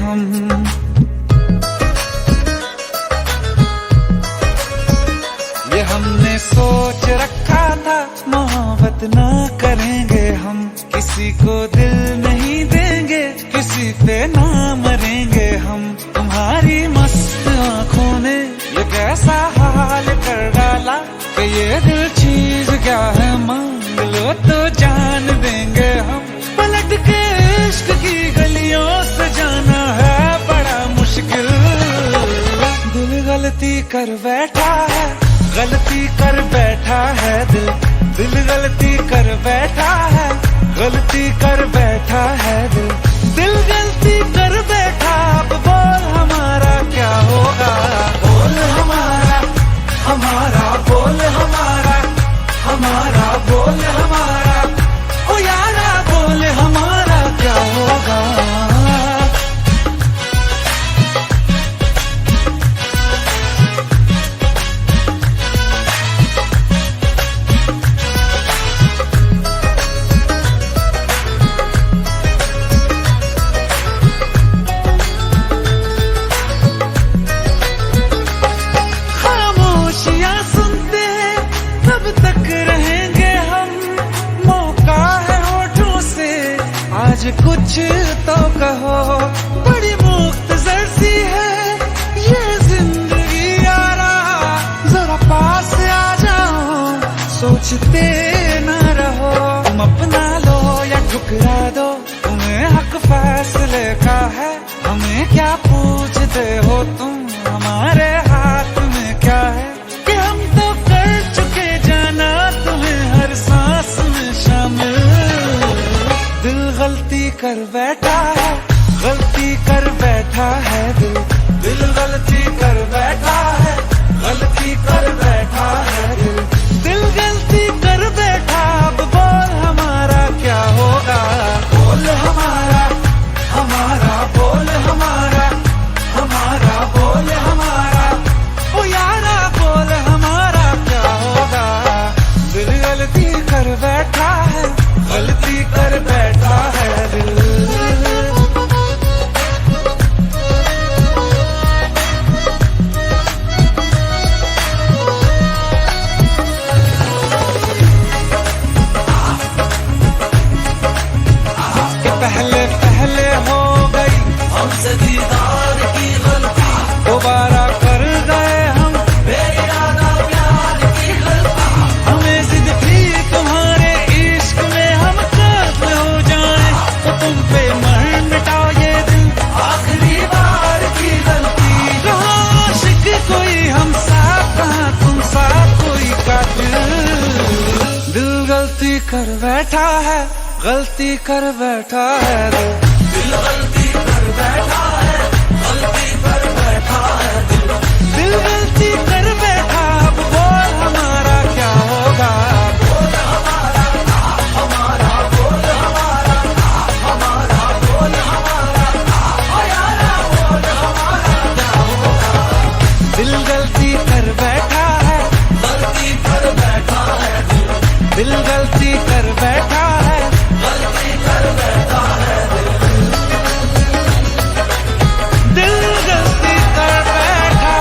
हम। ये हमने सोच रखा था मोहब्बत ना करेंगे हम, किसी को दिल नहीं देंगे, किसी पे ना मरेंगे हम। तुम्हारी मस्त आंखों ने ये कैसा हाल कर डाला कि ये दिल चीज क्या है मांग लो तो जान देंगे हम। पलट के इश्क की गलियों से जाना है बड़ा मुश्किल। दिल गलती कर बैठा है, गलती कर बैठा है दिल। दिल गलती कर बैठा है, गलती कर बैठा है दिल। दिल गलती कर बैठा, अब बोल हमारा क्या होगा। बोल हमारा, हमारा बोल हमारा, हमारा बोल हमारा, ओ यारा बोल हमारा क्या होगा। कुछ तो कहो, बड़ी मुख्तसर सी है ये जिंदगी यारा। जरा पास आ जाओ, सोचते न रहो। तुम अपना लो या ठुकरा दो, तुम्हें हक फैसले का है। हमें क्या पूछते हो तुम, हमारे हाथ में क्या है। कि हम तो कर चुके जाना तुम्हें हर सांस में शामिल। दिल गलती कर बैठा है, गलती कर बैठा है दिल। दिल गलती कर बैठा है, गलती कर बैठा है दिल। दिल गलती कर बैठा, अब बोल हमारा क्या होगा। बोल हमारा, हमारा बोल हमारा, हमारा बोल हमारा, ओ यारा बोल हमारा क्या होगा। दिल गलती कर बैठा है, गलती कर बैठा है दिल। पहले पहले हो गई हमसे दीदार की गलती, दोबारा कर गए हम बेइरादा प्यार की गलती। हमें जिद थी तुम्हारे इश्क में हम कर्म हो जाए, तो तुम पे मर मिटाओ ये दिल आखिरी बार की गलती। कहाँ आशिक कोई हम साथ, कहाँ तुम साथ कोई कातिल। दिल गलती कर बैठा है, गलती कर बैठा है दिल। दिल गलती कर बैठा है, गलती कर बैठा है दिल। दिल गलती कर बैठा, अब बोल हमारा क्या होगा। बोल हमारा, हमारा बोल हमारा, हमारा बोल हमारा, ओ यारा बोल हमारा क्या होगा। दिल गलती कर बैठा है, गलती कर बैठा है दिल। दिल गलती कर बैठा है, गलती कर बैठा है दिल। दिल गलती कर बैठा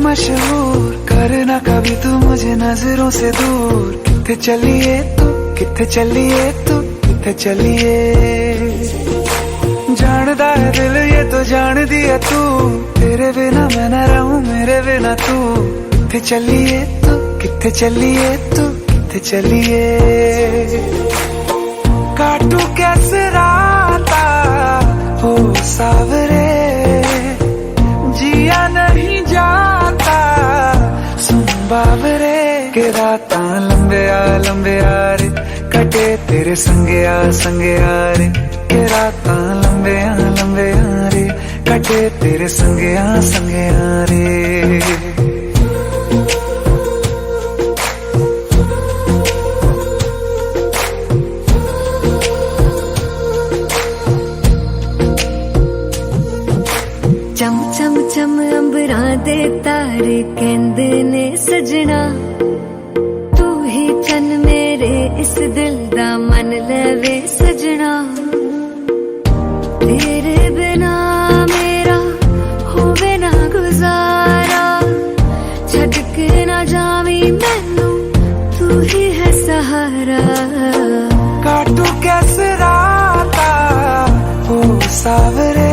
मशहूर करना कभी तू मुझे नजरों से दूर। किथे चलिए तू, किथे चलिए तू, किथे चलिए। जानदा है दिल ये तो जान दिया तू, तेरे बिना मैं न रहूं मेरे बिना तू। किथे चलिए तू, किथे चलिए तू, किथे चलिए। काटू कैसे राता हो सावरे, जिया नहीं जाता सुन बाबरे। के रातां लंबे आ रे, कट कटे तेरे संगया संगया रे के रातां लंबिया लंबिया रे कटे तेरे संगया संगया रे। चम चम चम अंबरां दे तारे कहंदे ने सजना तू ही चन मेरे इस दिल दा मन लवे सजना। तेरे बिना मेरा होवे ना गुजारा छड़ के ना जावी मैनू तू ही है सहारा। काटू कैसे राता ओ सावरे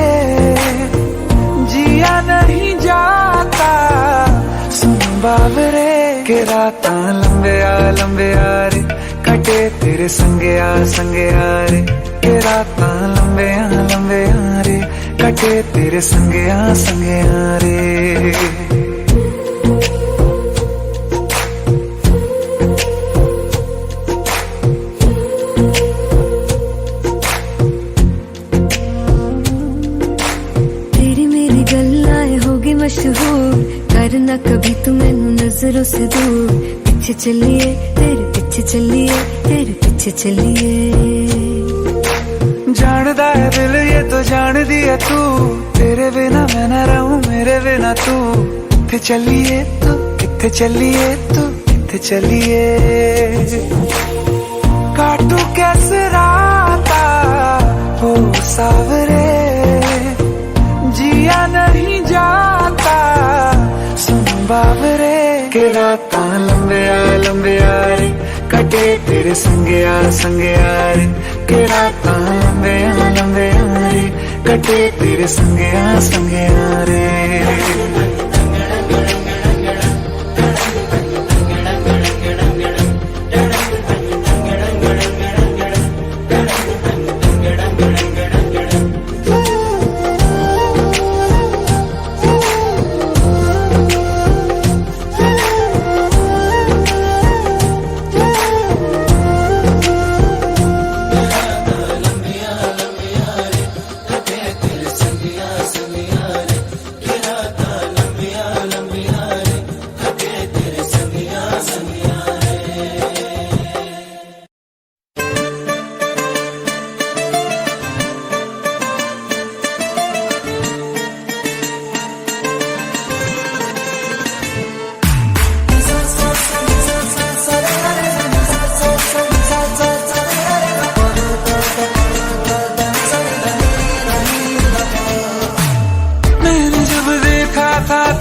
जिया नहीं जाता सुन बावरे के रातां लंबिया लंबिया रे कटे तेरे संगया संगया रे के रातां लंबिया लंबिया रे कटे तेरे संगया संगया रे। मशहूर करना कभी तू मैनू नजरों से दूर पीछे चलिए तेरे पीछे चलिए तेरे पीछे चलिए। जानदा है दिल ये तो जान दिया तू तेरे बिना मैं ना रहूं मेरे बिना तू किथे चलिए तू किथे चलिए तू किथे चलिए। काटू कैसे राता ओ सावरे जिया नहीं जाता सुन बावरे के रातां लंबिया लंबिया रे कटे तेरे संगया संगया रे के रातां लंबिया लंबिया रे कटे तेरे संगया संगया रे।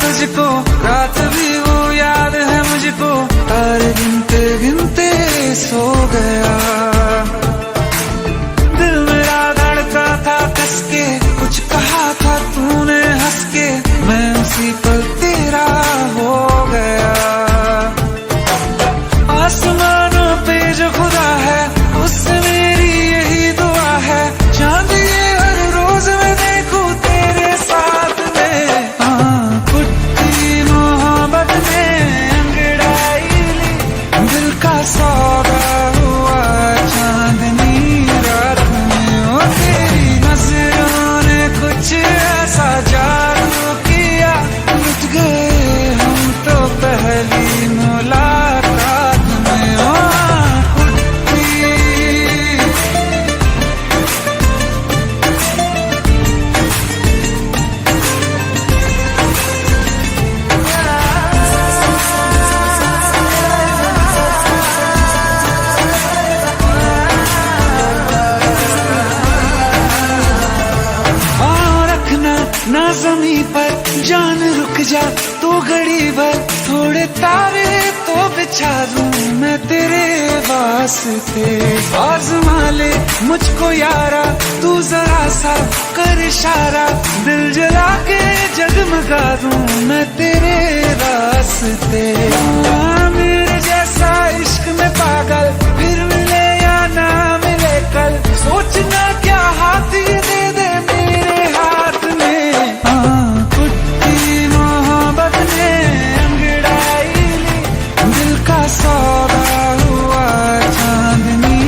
तुझको रात भी वो याद है मुझको तारे गिनते गिनते सो गया दिल मेरा धड़का था कस के कुछ कहा था तूने हंस के मैं उसी पल तेरा हो गया। आसमानों पे जो खुदा है उससे मेरी यही दुआ है चांद ये हर रोज मैं देखूं तेरे साथ में। सौदा हुआ चांदनी रात में ओ तेरी नजरों ने कुछ ऐसा जादू किया लुट गए हम तो पहली मुलाकात में। ओ ना ज़मीं पर जान रुक जा तो घड़ी भर थोड़े तारे तो बिछा दूं मैं तेरे वास्ते। आज़मा ले मुझको यारा तू जरा सा कर इशारा दिल जला के जगमगा दूं मैं तेरे रास्ते। मेरे जैसा इश्क में पागल फिर मिले या ना मिले कल सोचना क्या हाथ ये दे दे मेरे हाथ में। कुट्टी मोहब्बत ने अंगड़ाई ली दिल का सौदा हुआ चांदनी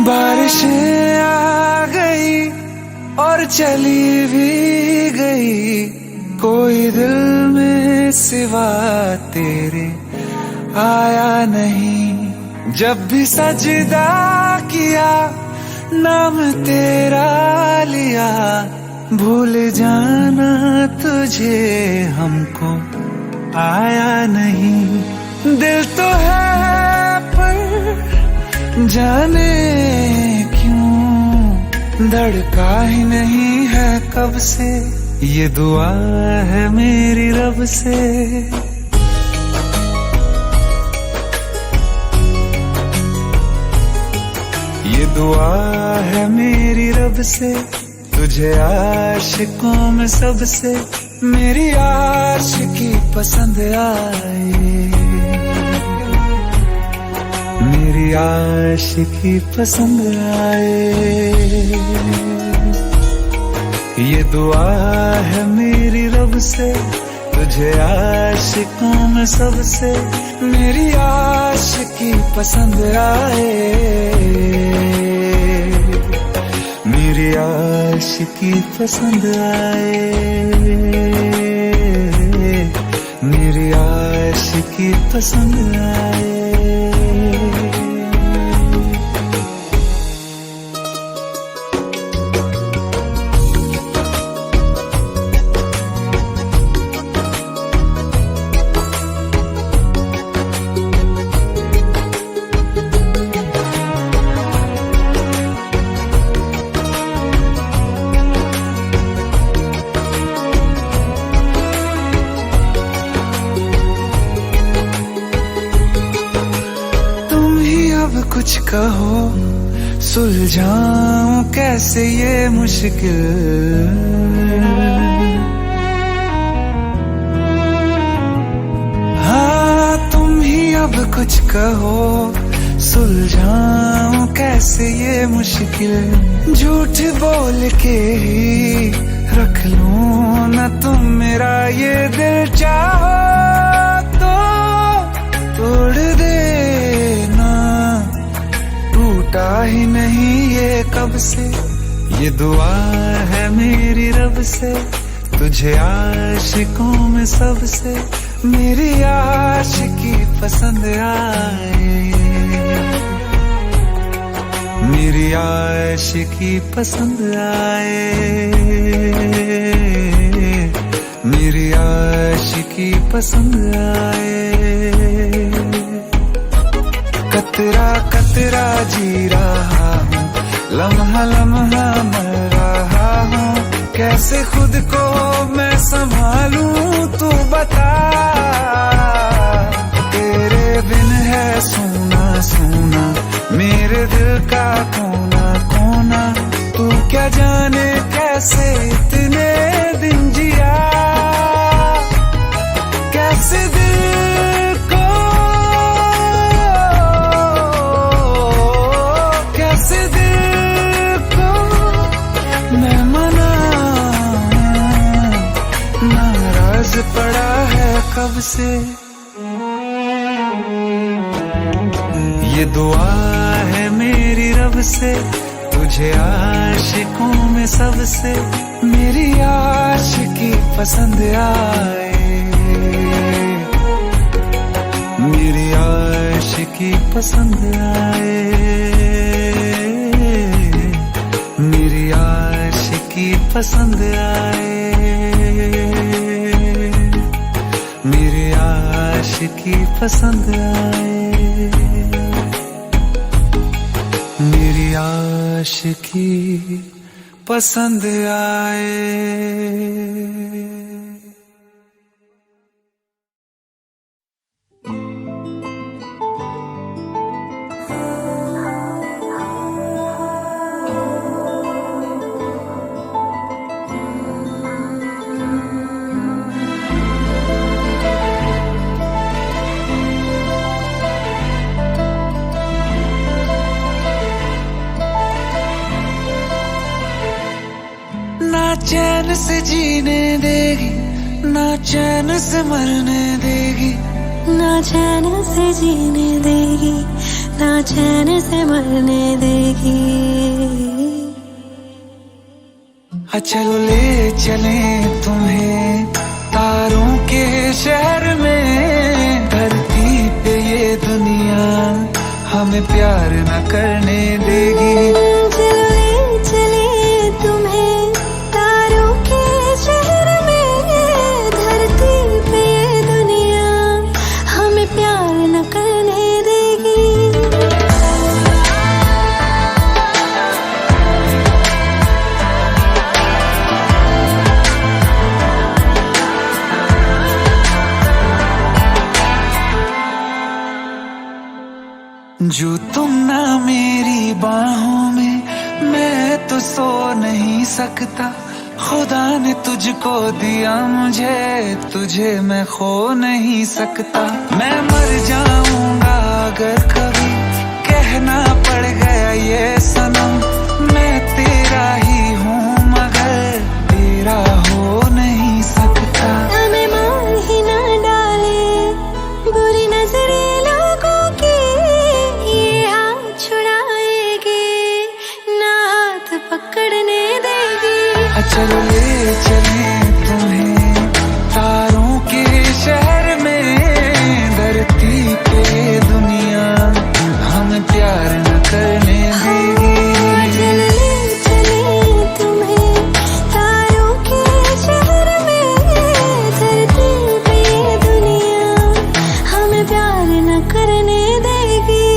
बारिशें आ गई और चली भी गई, कोई दिल में सिवा तेरे आया नहीं। जब भी सजदा किया नाम तेरा लिया, भूल जाना तुझे हमको आया नहीं। दिल तो है पर जाने क्यों धड़का ही नहीं है कब से, ये दुआ है मेरी रब से। ये दुआ है मेरी रब से, तुझे आशिकों में सबसे मेरी आशिकी पसंद आए, मेरी आशिकी पसंद आए। ये दुआ है मेरी रब से, तुझे आशिकों में सबसे मेरी आशिकी पसंद आए, मेरी आशिकी पसंद आए, मेरी आशिकी पसंद आए। कुछ कहो सुलझाऊं कैसे ये मुश्किल, हाँ तुम ही अब कुछ कहो सुलझाऊं कैसे ये मुश्किल। झूठ बोल के ही रख लूं न तुम मेरा ये दिल, चाहो तो तोड़ देना, टूटा ही नहीं ये कब से। ये दुआ है मेरी रब से, तुझे आशिकों में सबसे मेरी आशिकी पसंद आए, मेरी आशिकी पसंद आए, मेरी आशिकी पसंद आए। कतरा कतरा जी रहा हूँ, लम्हा लम्हा मर रहा हूँ, कैसे खुद को मैं संभालूं तू बता। तेरे बिन है सोना सोना मेरे दिल का कोना कोना, तू क्या जाने कैसे इतने दिन जिया, कैसे दिल को कैसे दिल को मैं मनाऊं, नाराज पड़ा है कब से। ये दुआ है मेरी रब से, तुझे आशिकों में सबसे मेरी आशिकी पसंद आए, मेरी आशिकी पसंद आए, मेरी आशिकी पसंद आए, मेरी आशिकी पसंद आए, मेरी आशिकी पसंद आए। ना चैन से जीने देगी, ना चैन से मरने देगी, ना चैन से जीने देगी, ना चैन से मरने देगी। चलो ले चले तुम्हें तारों के शहर में। धरती पे ये दुनिया हमें प्यार न करने देगी। चलो ले चले तुम्हें तारों के शहर में। धरती पे ये दुनिया हमें प्यार न करने देगी। जो तुम ना मेरी बाहों में मैं तो सो नहीं सकता। खुदा ने तुझको दिया मुझे, तुझे मैं खो नहीं सकता। मैं मर जाऊंगा अगर कभी कहना पड़ गया ये सनम। मैं तेरा ही हूँ मगर तेरा हो नहीं सकता। हमें मार ही ना डाले बुरी नजरे लोगों की, ये हाथ छुड़ाएगी ना हाथ पकड़ने देगी। चलो ले चले तुम्हें तारों के शहर में। धरती पे दुनिया हमें प्यार न करने देगी। चलो ले चले तुम्हें तारों के शहर में। धरती पे दुनिया हमें प्यार न करने देगी।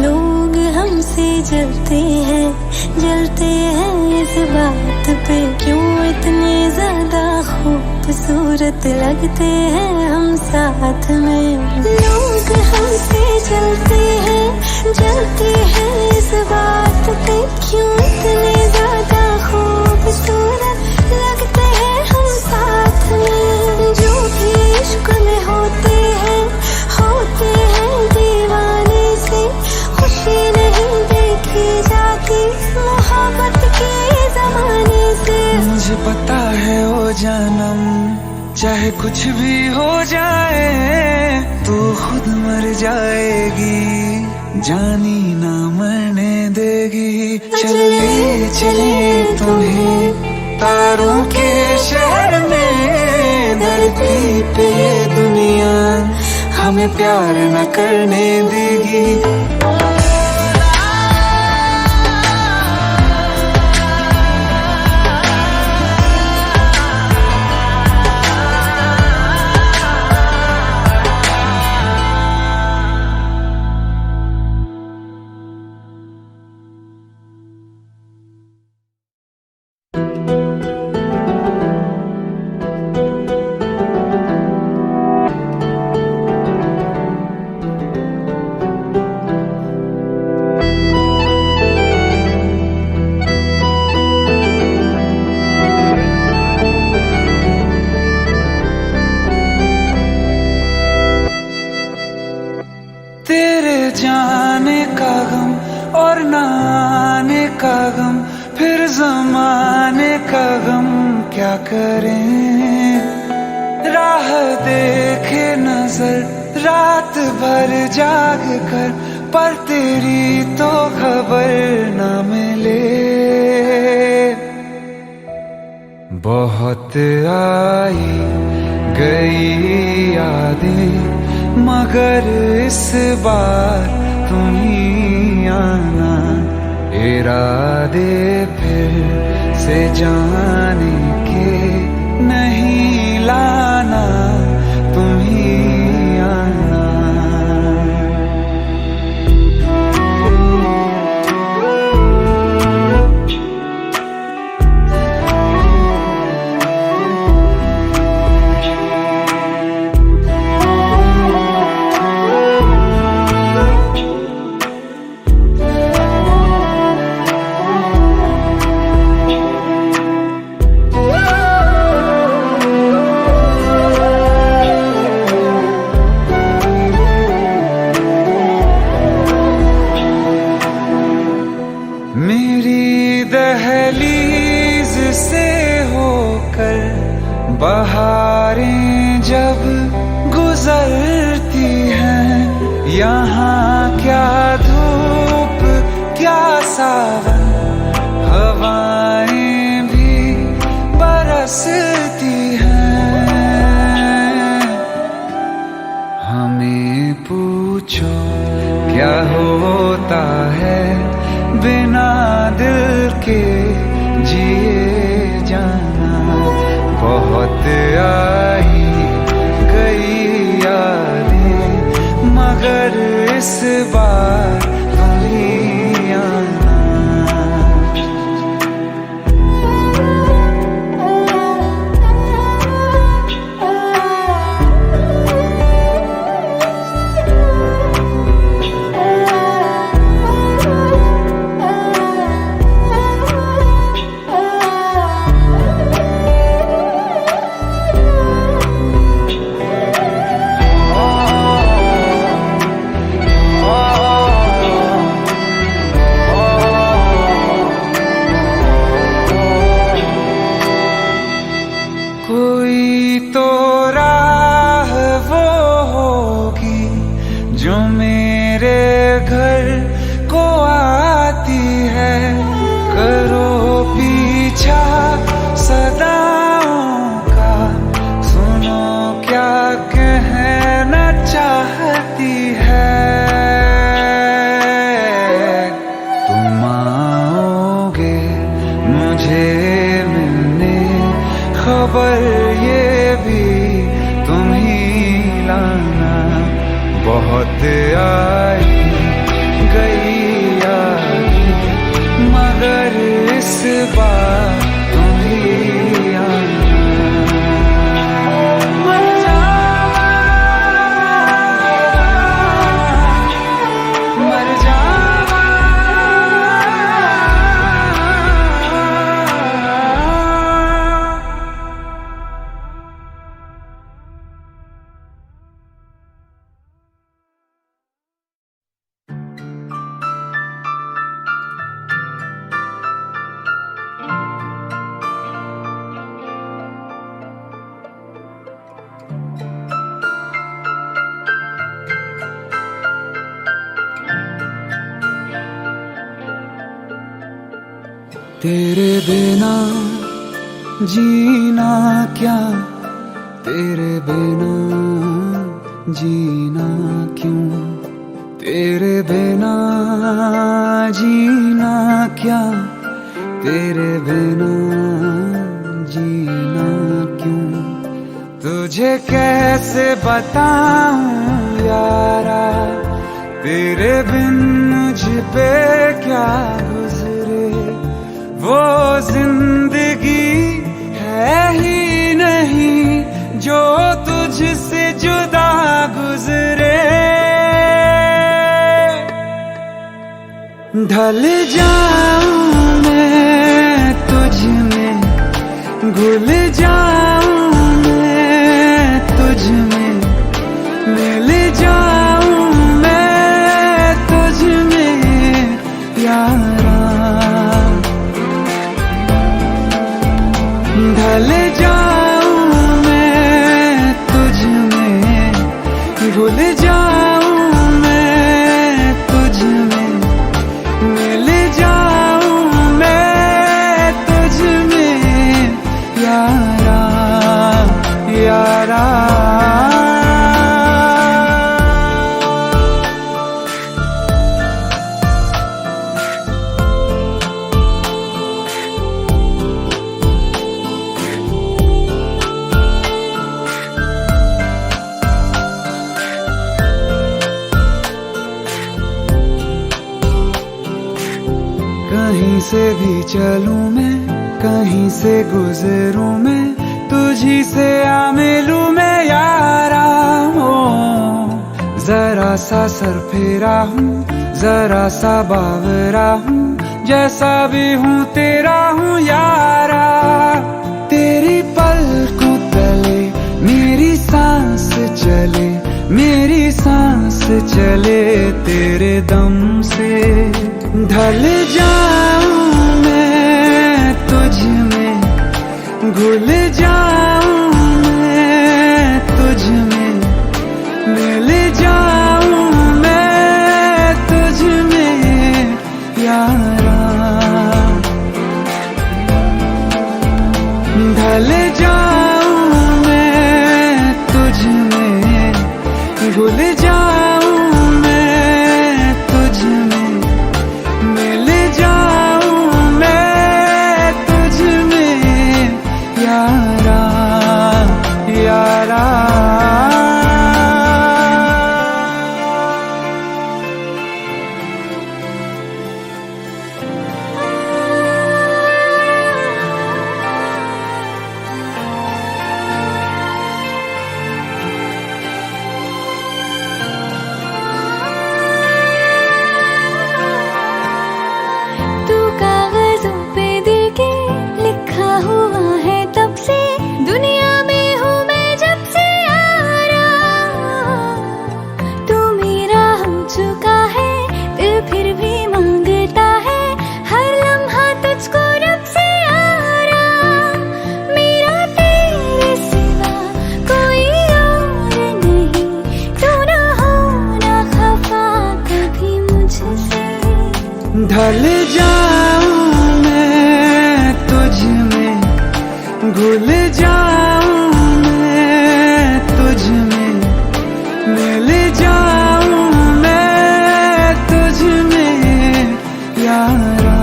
लोग हमसे जलते हैं इस बात पे। क्यों इतने ज्यादा खूबसूरत लगते हैं हम साथ में। लोग हमसे जलते हैं इस बात पे। क्यों इतने ज्यादा खूबसूरत लगते हैं हम साथ में। जो भी इश्क में होते हैं दीवाने से। खुशी नहीं देखी जाती मोहब्बत के जमाने से। मुझे पता है ओ जानम चाहे कुछ भी हो जाए तू खुद मर जाएगी, जानी ना मरने देगी। चले चले तुम्हें तारों के शहर में। धरती पे दुनिया हमें प्यार न करने देगी। जाने का गम और न आने का गम, फिर जमाने का गम क्या करें। राह देखे नजर रात भर जाग कर, पर तेरी तो खबर न मिले। बहुत आई गई यादें मगर इस बार तुम ही आना। इरादे फिर से जाने के नहीं लाना, तुम ही आना। मेरी दहलीज से होकर बहारें जब गुजरती हैं, यहाँ क्या धूप क्या सावन, हवाएं भी बरसती हैं। हमें पूछो क्या होता है बिना दिल के जिए जाना। बहुत आई गई यादें मगर इस बार तुम ही आना। कोई तो राह वो होगी जो मेरे घर को आती है। करो पीछा सदाओं का, सुनो क्या कहना चाहती है। तुम आओगे मुझे मिलने, खबर ये भी तुम ही लाना। बहुत आई गई यादें मगर इस बार तुम ही आना। मर जावा, मर जावा। तेरे बिना जीना क्या, तेरे बिना जीना क्यों, तेरे बिना जीना क्या, तेरे बिना जीना क्यों। तुझे कैसे बताऊं यारा, तेरे बिन मुझ पे क्या गुजरे। वो जिंदगी है ही नहीं जो तुझसे जुदा गुजरे। ढल जाऊं मैं तुझ में, घुल जाऊं मैं तुझ में, मिल जाऊं मैं तुझ में यारा। ढल जाऊं मैं तुझ में, भूल जाऊं मैं तुझ में, मिल जाऊं मैं तुझ में यारा, यारा। कहीं से भी चलूं मैं, कहीं से गुजरूं मैं, तुझी से आ मिलूं मैं यारा। हो जरा सा सर फेरा हूँ, जरा सा बावरा हूँ, जैसा भी हूँ तेरा हूँ यारा। तेरी पलकों तले मेरी सांस चले, मेरी सांस चले तेरे दम से। ढल जाऊं मैं तुझ में, घुल जाऊं ढल जाऊं मैं तुझ में, घुल जाऊं मैं तुझ में, मिल जाऊं मैं तुझ में यारा यारा। ढल जाऊं मैं तुझ में, घुल जाऊं मैं तुझ में, मिल जाऊं मैं तुझ में यारा।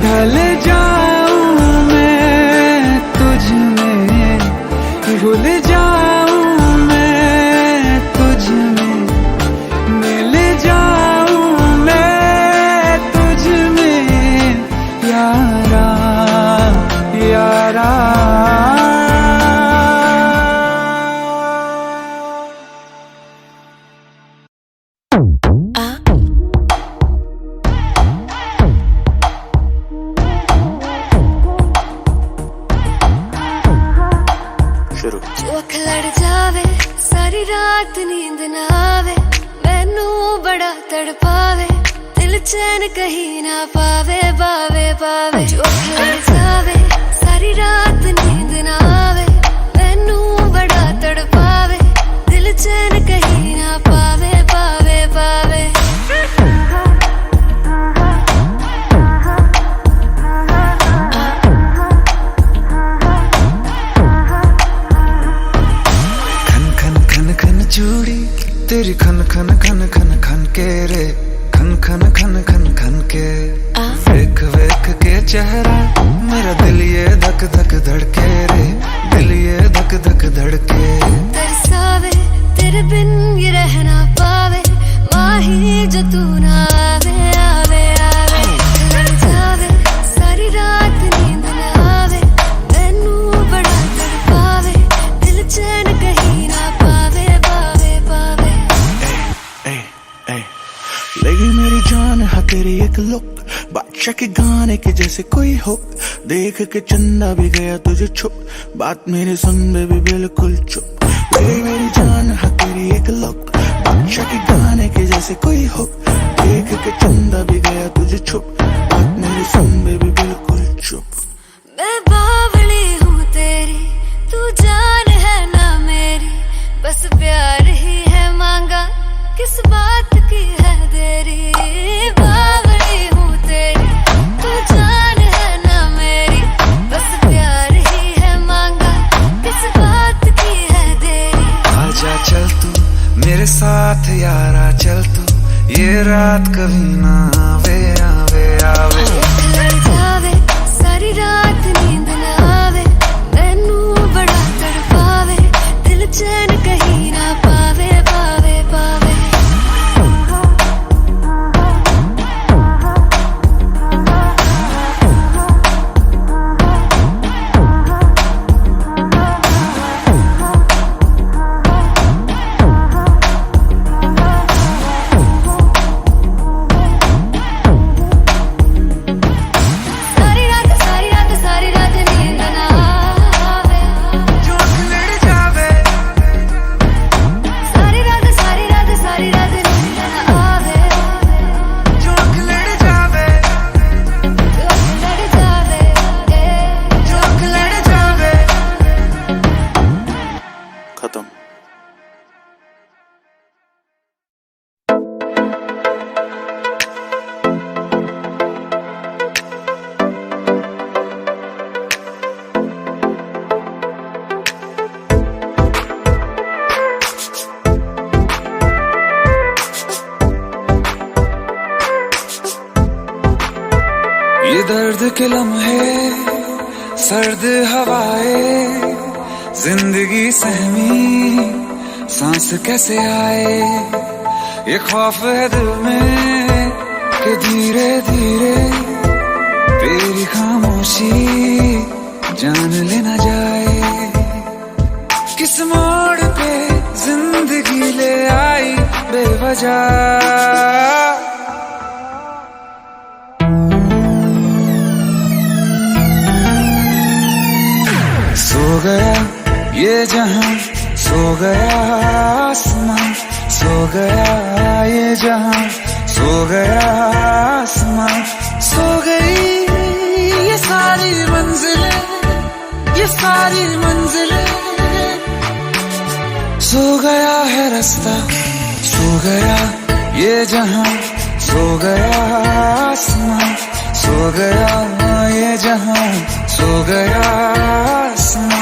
ढल जाऊं मैं तुझ में, घुल जाऊं मैं तुझ में, मिल जाऊं मैं तुझ में यारा यारा। जो अख लड़ जावे सारी रात नींद ना आवे, मैनू बड़ा तड़पावे, दिल चैन कहीं ना पावे पावे पावे। जो अख लड़ जावे सारी रात नींद ना आवे, मैनू बड़ा तड़पावे, दिल चैन कहीं ना पावे पावे पावे। चूड़ी तेरी खन खन खन खन खन के रे, खन खन खन खन खन के। वेख वेख के चेहरा मेरा दिल ये धक धक धड़के रे, दिल ये धक धक धड़के। तरसावे तेरे बिन ये रह ना पावे, माही जो तू ना आवे आवे आवे। लड़ जावे सारी रात नींद ना आवे, मैनू बड़ा तड़पावे, दिल चैन कहीं ना पावे पावे पावे। लगी मेरी जान है तेरी एक लुक, बादशाह के गाने के जैसे कोई हो, देख के चंदा भी गया तुझे छुप, बात मेरे सुन बेबी बिल्कुल चुप। लगी मेरी जान है तेरी एक लुक, बादशाह के गाने के जैसे कोई हो, देख के चंदा भी गया तुझे छुप, बात मेरे सुन बेबी बिल्कुल चुप। मैं बावली हूँ तेरी, तू जान है ना मेरी, बस प्यार ही है मांगा, किस बात की है देरी। बावली हूँ तेरी, तू जान है ना मेरी, बस प्यार ही है मांगा, किस बात की है देरी। आजा चल तू मेरे साथ यारा, चल तू ये रात कभी ना आवे आवे आवे। लड़ जावे सारी रात नींद ना आवे, मैनू बड़ा तड़पावे, दिल चैन कहीं ना पावे पावे पावे। ये दर्द के लम्हे, सर्द हवाएं, जिंदगी सहमी सांस कैसे आए। ये खौफ है दिल में कि धीरे धीरे तेरी खामोशी जान लेना जाए। किस मोड़ पे जिंदगी ले आई बेवजह। सो गया ये जहां, सो गया आसमां, सो गया ये जहां, सो गया आसमां, सो गई ये सारी मंजिलें, ये सारी मंजिलें। सो गया है रास्ता, सो गया ये जहां, सो गया आसमां, सो गया ये जहां, सो गया आसमां।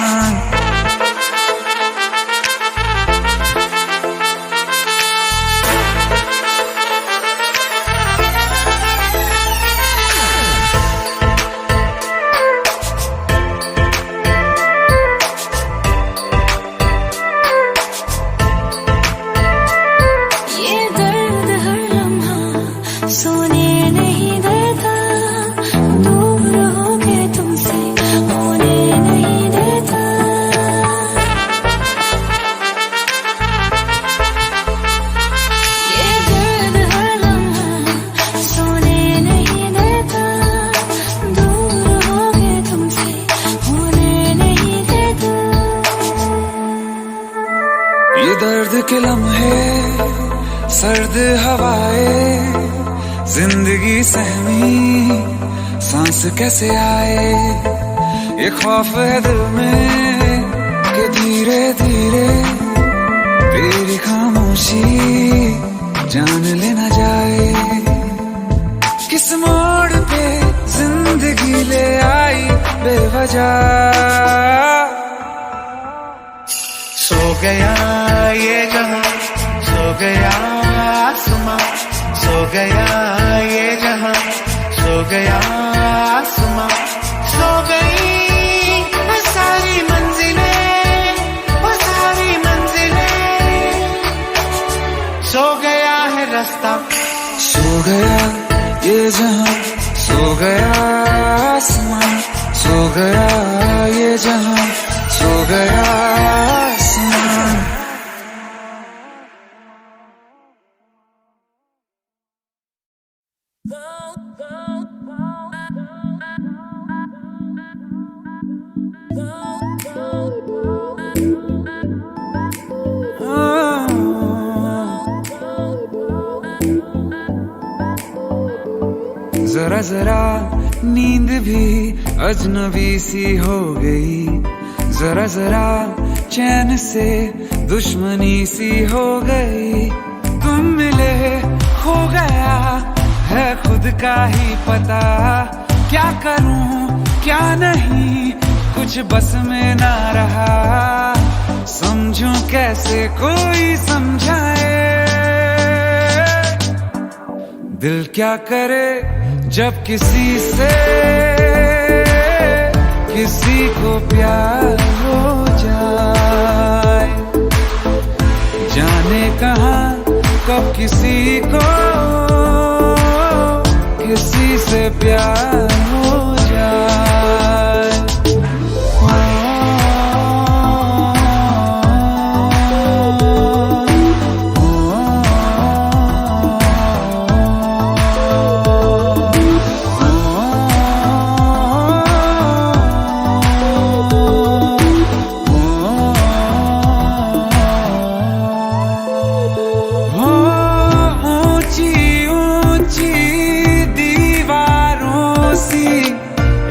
ये दर्द के लम्हे, सर्द हवाएं, जिंदगी सहमी सांस कैसे आए। ये खौफ है दिल में कि धीरे धीरे तेरी खामोशी जान लेना जाए। किस मोड़ पे जिंदगी ले आई बेवजह। सो गया ये जहां, सो गया आसमां, सो गया ये जहां, सो गया आसमां, सो गई वो सारी मंजिलें, वो सारी मंजिलें। सो गया है रास्ता, सो गया ये जहां, सो गया आसमां, सो गया ये जहां, सो गया आसमां। जरा जरा नींद भी अजनबी सी हो गई, जरा जरा चैन से दुश्मनी सी हो गई। तुम मिले खो गया है खुद का ही पता, क्या करूं क्या नहीं कुछ बस में ना रहा। समझूं कैसे कोई समझाए, दिल क्या करे जब किसी से किसी को प्यार हो जाए। जाने कहां कब किसी को किसी से प्यार हो जाए।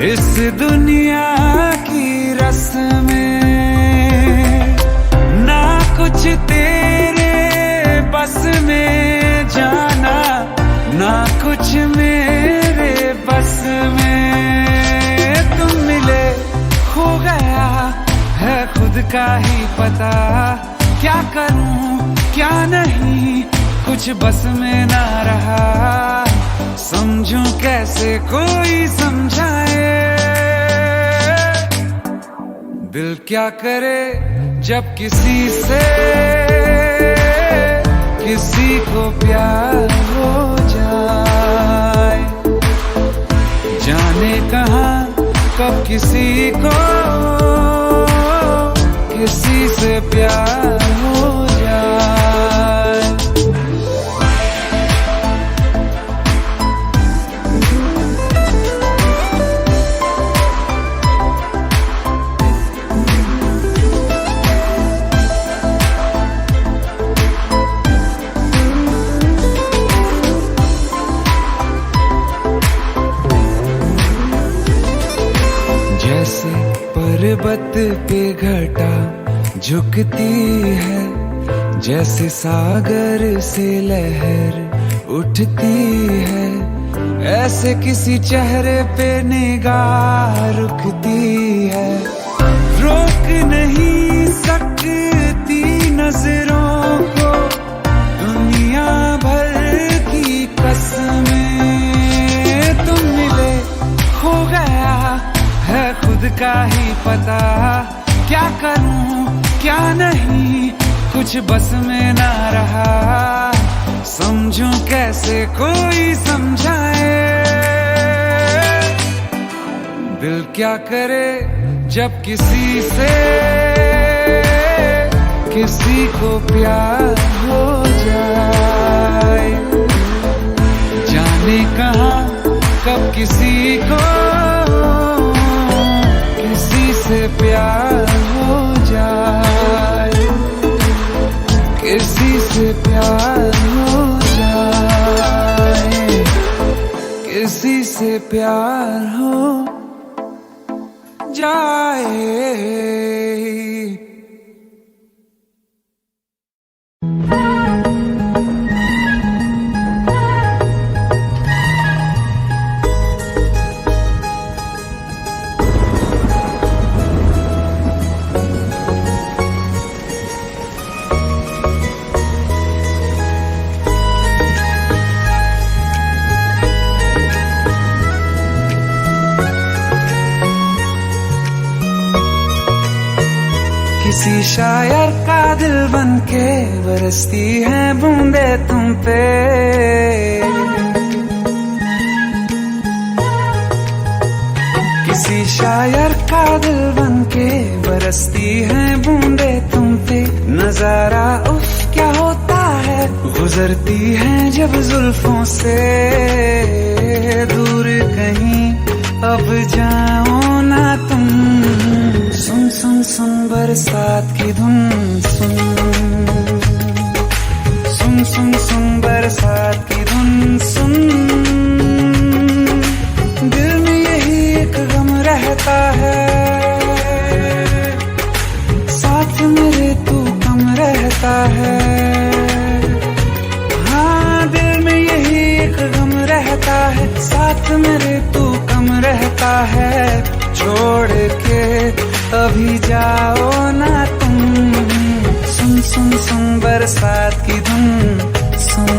इस दुनिया की रस्में ना कुछ तेरे बस में जाना, ना कुछ मेरे बस में। तुम मिले खो गया है खुद का ही पता, क्या करूं क्या नहीं कुछ बस में ना रहा, समझूं कैसे कोई समझाए। दिल क्या करे जब किसी से किसी को प्यार हो जाए, जाने कहाँ कब किसी को किसी से प्यार हो जाए। जैसे पर्वत पे घटा झुकती है, जैसे सागर से लहर उठती है, ऐसे किसी चेहरे पे निगाह रुकती है। रोक नहीं सकती नजरों को दुनिया भर की कसमें, तुम मिले हो गया है खुद का ही पता, क्या करूं क्या नहीं कुछ बस में ना रहा, समझूं कैसे कोई समझाए। दिल क्या करे जब किसी से किसी को प्यार हो जाए, जाने कहाँ कब किसी को किसी से प्यार हो जाए, किसी से प्यार हो जाए, किसी से प्यार हो जाए। किसी शायर का दिल बनके बरसती है बूंदे तुम पे, किसी शायर का दिल बनके बरसती है बूंदे तुम पे। नजारा उफ क्या होता है, गुजरती है जब जुल्फों से दूर कहीं अब जाओ ना तुम। सुन सुन सुन बरसात की धुन सुन, सुन सुन सुन बरसात की धुन सुन। दिल में यही एक गम रहता है, साथ मेरे तू कम रहता है। हाँ दिल में यही एक गम रहता है, साथ मेरे तू कम रहता है। छोड़ के अभी जाओ ना तुम, सुन सुन सुन बरसात की धुन सुन।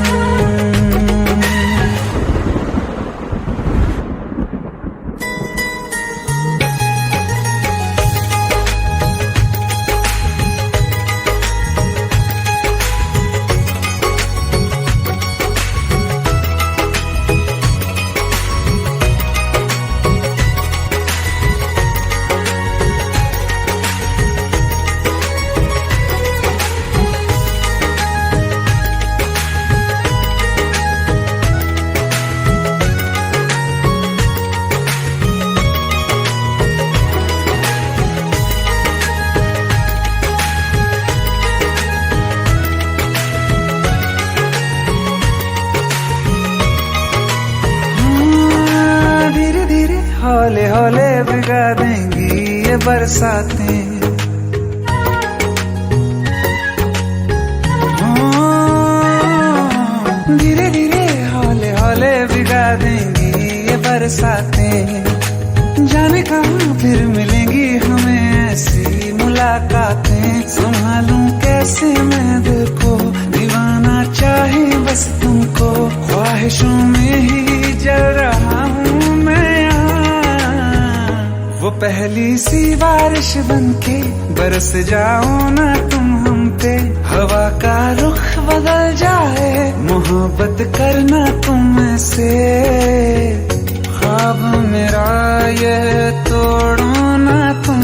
हौले हौले भिगा देंगी ये बरसातें, धीरे धीरे हौले हौले भिगा देंगी ये बरसातें। जाने कहाँ फिर मिलेंगी हमें ऐसी मुलाकातें संभालूं कैसे मैं दिल को, दीवाना चाहे बस तुमको, ख्वाहिशों में ही जल रहा हूँ मैं यहाँ। वो पहली सी बारिश बनके बरस जाओ ना तुम हम पे, हवा का रुख बदल जाए, मोहब्बत करना तुम से, ख्वाब मेरा ये तोड़ो ना तुम।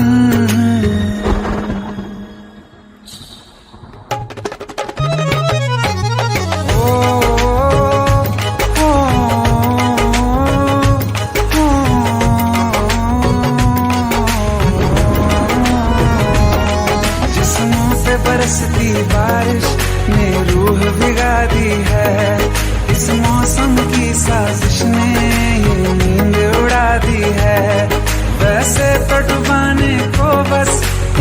बरसती बारिश ने रूह भिगा दी है, इस मौसम की साजिश ने ये नींद उड़ा दी है। वैसे तो डुबाने को बस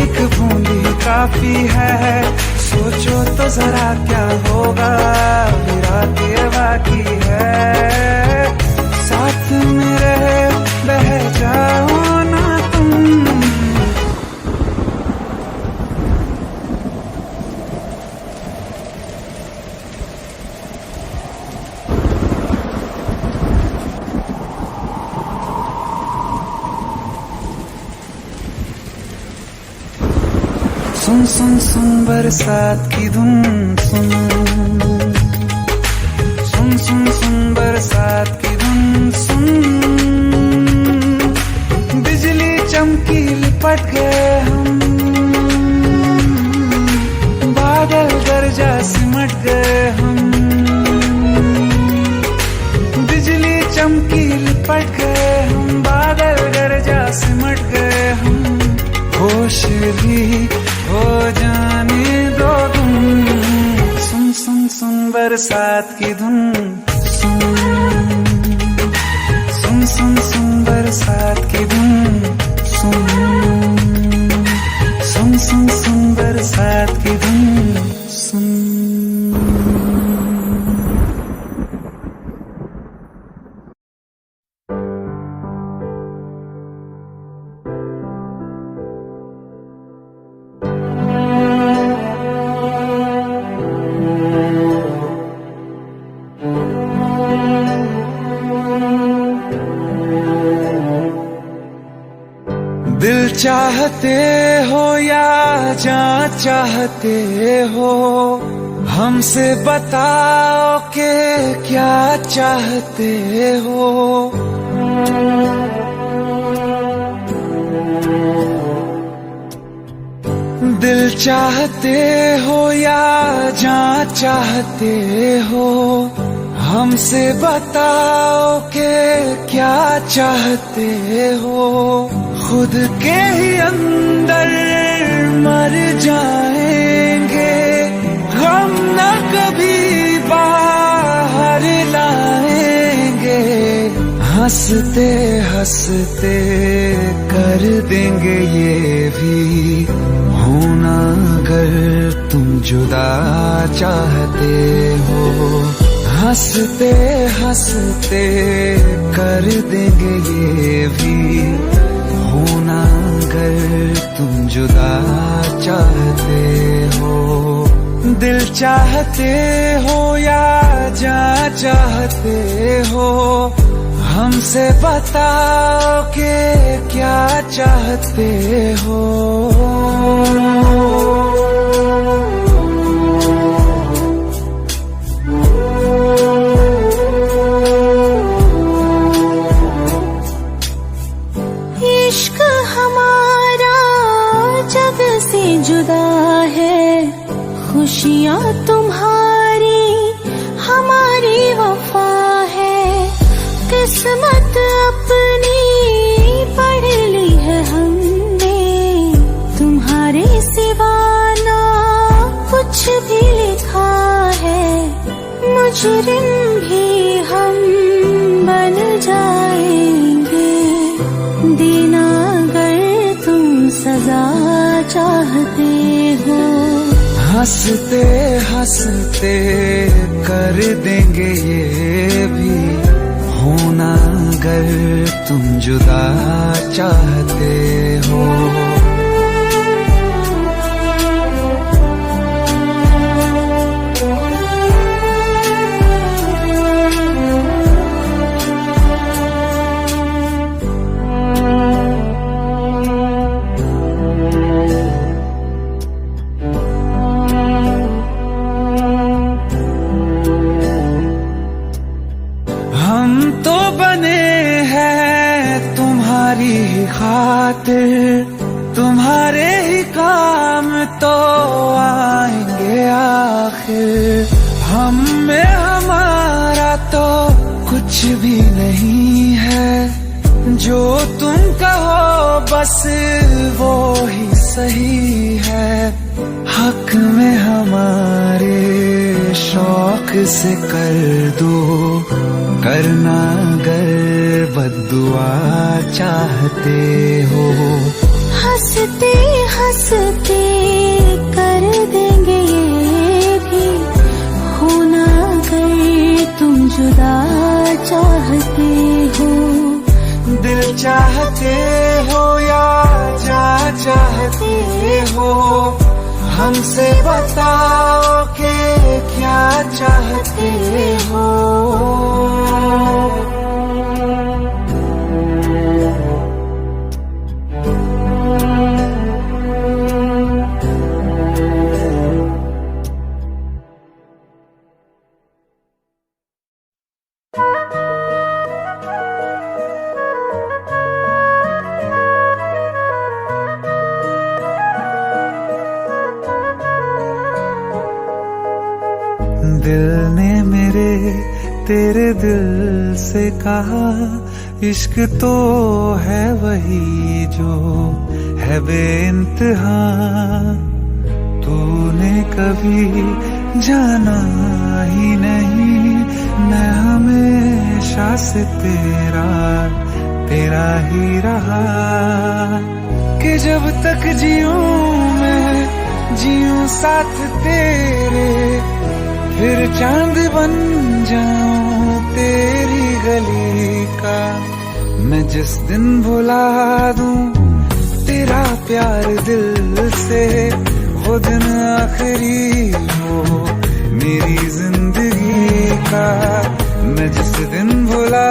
एक बूंद ही काफी है, सोचो तो जरा क्या होगा मेरा के बाकी है, साथ मेरे बह जाओ ना तुम। सुन सुन सुन बरसात की धुन सुन, सुन सुन सुन बरसात की धुन सुन, बिजली चमकी लिपट गए हम, बादल गरजा सिमट गए हम, बिजली चमकी लिपट गए हम, बादल गरजा सिमट गए हम, होश भी हो जाने दो तुम। सुन सुन सुन बरसात की धुन सुन, सुन सुन सुन बरसात की धुन सुन, सुन सुन सुन बरसात की धुन सुन। दिल चाहते हो या जान चाहते हो, हमसे बताओ के क्या चाहते हो। दिल चाहते हो या जान चाहते हो, हमसे बताओ के क्या चाहते हो। खुद के ही अंदर मर जाएंगे, हम न कभी बाहर लाएंगे, हंसते हंसते कर देंगे ये भी होना अगर तुम जुदा चाहते हो। हंसते हंसते कर देंगे ये भी होना अगर तुम जुदा चाहते हो। दिल चाहते हो या जान चाहते हो, हमसे बताओ के क्या चाहते हो। इश्क हमारा जग से जुदा है, खुशियाँ तुम्हारी हमारी वफा है, किस्मत अपनी पढ़ ली है हमने, तुम्हारे सिवा ना कुछ भी लिखा है। मुजरिम भी हम बन जाएंगे, देना अगर तुम सजा चाहते हो। हंसते हंसते कर देंगे ये भी होना अगर तुम जुदा चाहते हो। तुम्हारी ही खातिर तुम्हारे ही काम तो आएंगे आखिर। हम में हमारा तो कुछ भी नहीं है, जो तुम कहो बस वो ही सही है। हक में हमारे शौक से कर दो, करना अगर बद्दुआ चाहते हो। हंसते हंसते कर देंगे ये भी, होना अगर तुम जुदा चाहते हो। दिल चाहते हो या जा चाहते हो, हमसे बताओ कि क्या चाहते हो। दिल ने मेरे तेरे दिल से कहा, इश्क तो है वही जो है बेइंतहा। तूने कभी जाना ही नहीं, मैं हमेशा से तेरा ही रहा। कि जब तक जीऊं मैं जीऊं साथ तेरे, फिर चांद बन जाऊं तेरी गली का। मैं जिस दिन भुला दूं तेरा प्यार दिल से, वो दिन आखिरी हो मेरी जिंदगी का। मैं जिस दिन भुला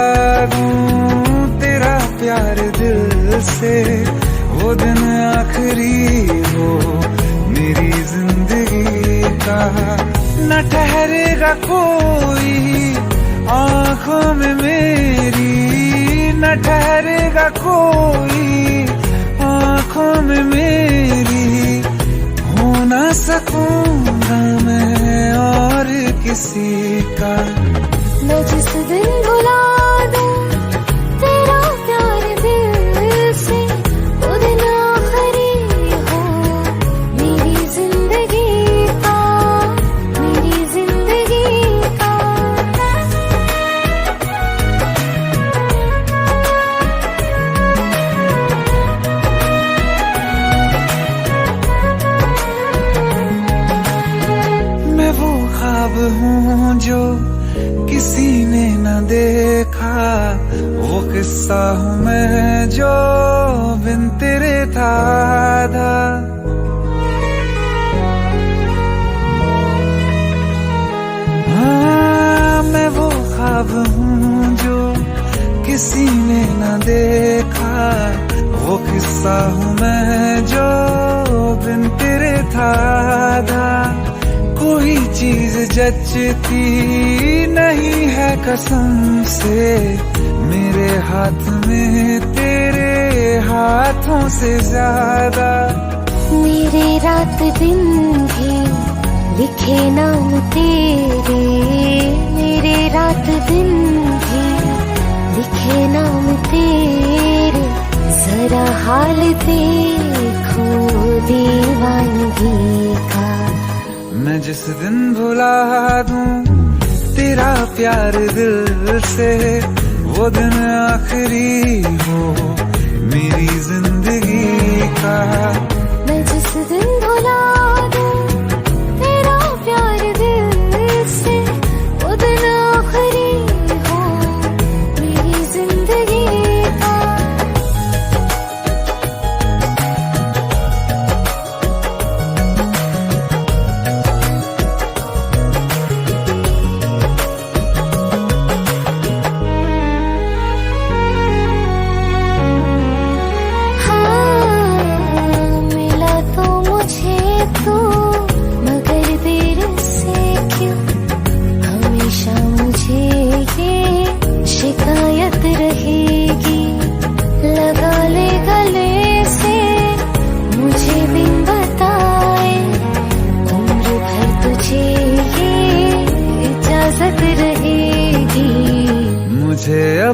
दूं तेरा प्यार दिल से, वो दिन आखिरी हो मेरी जिंदगी का। न ठहरेगा कोई आँखों में मेरी, न ठहरेगा कोई आँखों में मेरी। हो ना सकूंगा मैं और किसी का। मैं जिस दिन भुला दूं तेरा प्यार दिल से, वो दिन आखिरी हो मेरी जिंदगी का, मेरी जिंदगी का। मैं वो ख्वाब हूँ जो किसी ने न देखा, वो किस्सा हूँ मैं जो बिन तेरे था आधा। हाँ, मैं वो ख्वाब हूँ जो किसी ने न देखा, वो किस्सा हूँ मैं जो बिन तेरे था आधा। कोई चीज जचती नहीं है कसम से मेरे हाथ में तेरे हाथों से ज्यादा। मेरे रात दिन भी लिखे नाम तेरे, मेरे रात दिन भी लिखे नाम तेरे। जरा हाल देखो दीवानगी का। मैं जिस दिन भुला दूं तेरा प्यार दिल से, वो दिन आखिरी हो मेरी जिंदगी का। मैं जिस दिन भुला दूं तेरा प्यार दिल से, वो दिन आखिरी हो मेरी जिंदगी का।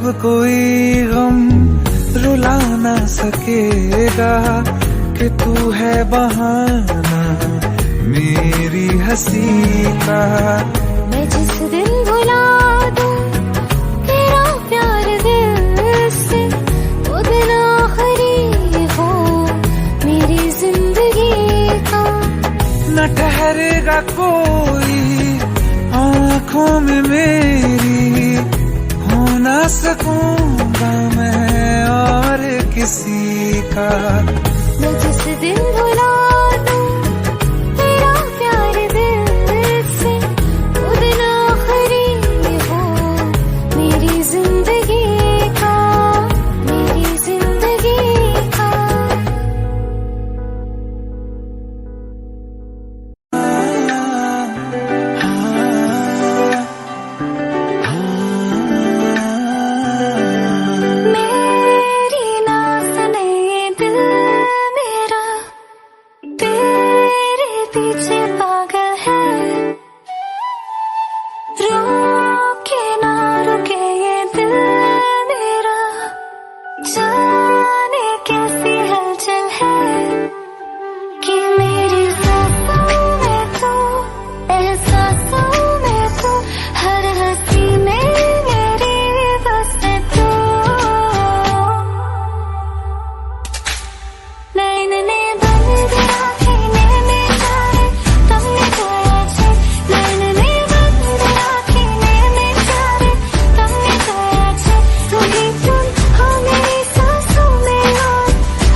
अब कोई गम रुला ना सकेगा कि तू है बहाना मेरी हंसी का। मैं जिस दिन भुला दूं तेरा प्यार दिल से, वो दिन आखिरी हो मेरी जिंदगी का। न ठहरेगा कोई आँखों में मेरी, हो ना सकूंगा मैं और किसी का। मैं जिस दिन भुला दूं तेरा प्यार दिल से, वो दिन आखिरी हो मेरी जिंदगी का, मेरी जिंदगी का। मेरी ना सुने ये दिल मेरा, तेरे पीछे पागल है। रुके ना रुके ये दिल मेरा, जाने कैसी हलचल है कि मेरी सांसों में तू, एहसासों में तू, हर हंसी में मेरी बस तू। नैन ने बंद आँखें ने चाहे तुमने खोया छे, नैन ने बंद आँखें ने चाहे तुमने खोया छे। तू ही तुम हो मेरी सांसों में और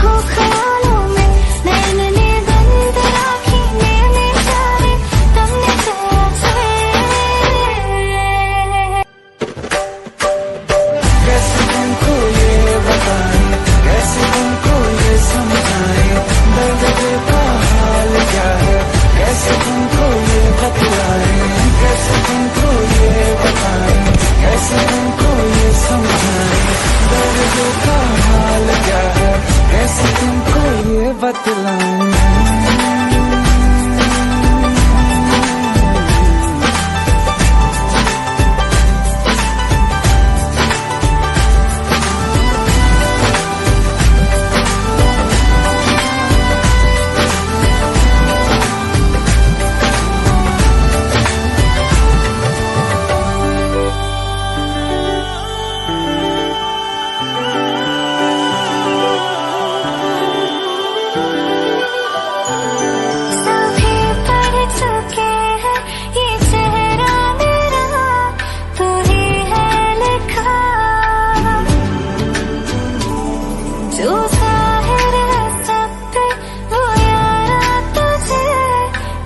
हो ख्यालों में। नैन ने बंद आँखें ने चाहे तुमने खोया छे। कैसे तुमको ये बताएं, कैसे तुमको ये समझाएं, दर्द दिल का हाल क्या है, कैसे तुमको ये बतलाएं। कैसे तुमको ये बताएं, कैसे तुमको ये समझाएं, दर्द दिल का हाल क्या है, कैसे तुमको ये बतलाएं। सभी पढ़ चुके हैं ये चेहरा मेरा, तू ही है लिखा। जो जाहिर है सब पे वो यारा तुझे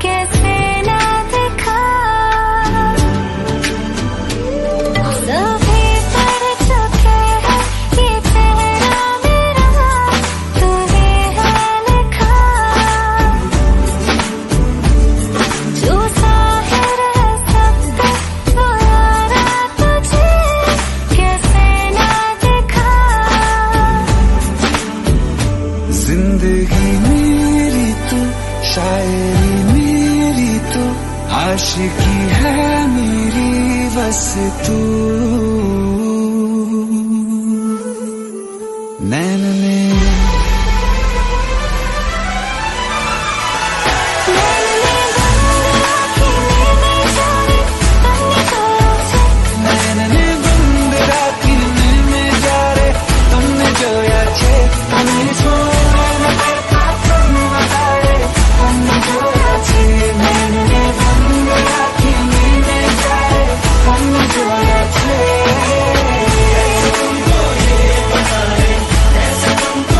कैसे ना दिखा। सभी पढ़ चुके हैं ये चेहरा मेरा, तू ही है लिखा। जो जाहिर है सब पे वो यारा तुझे कैसे ना दिखा। जिंदगी मेरी तू, शायरी मेरी तू, आशिकी है मेरी बस तू। नैन ने नैन ने बंद राखी में जा रे तुमने जोया छे, तुमने सोना करता तुम बताए, तुमने जोया छे। नैन ने बंद राखी में जा रे तुमने जोया छे। कैसे तुमको ये बताएं, कैसे तुमको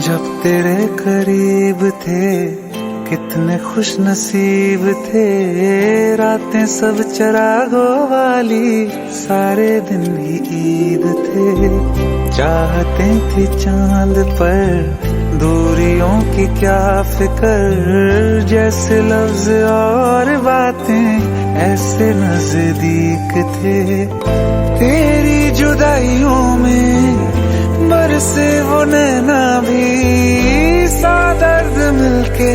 जब तेरे करीब थे कितने खुश नसीब थे, रातें सब चरागों वाली, सारे दिन ही ईद थे। चाहते थी चांद पर दूरियों की क्या फिक्र, जैसे लफ्ज और बातें ऐसे नजदीक थे। तेरी जुदाइयों में बरसे वो नैना भी, सा दर्द मिलके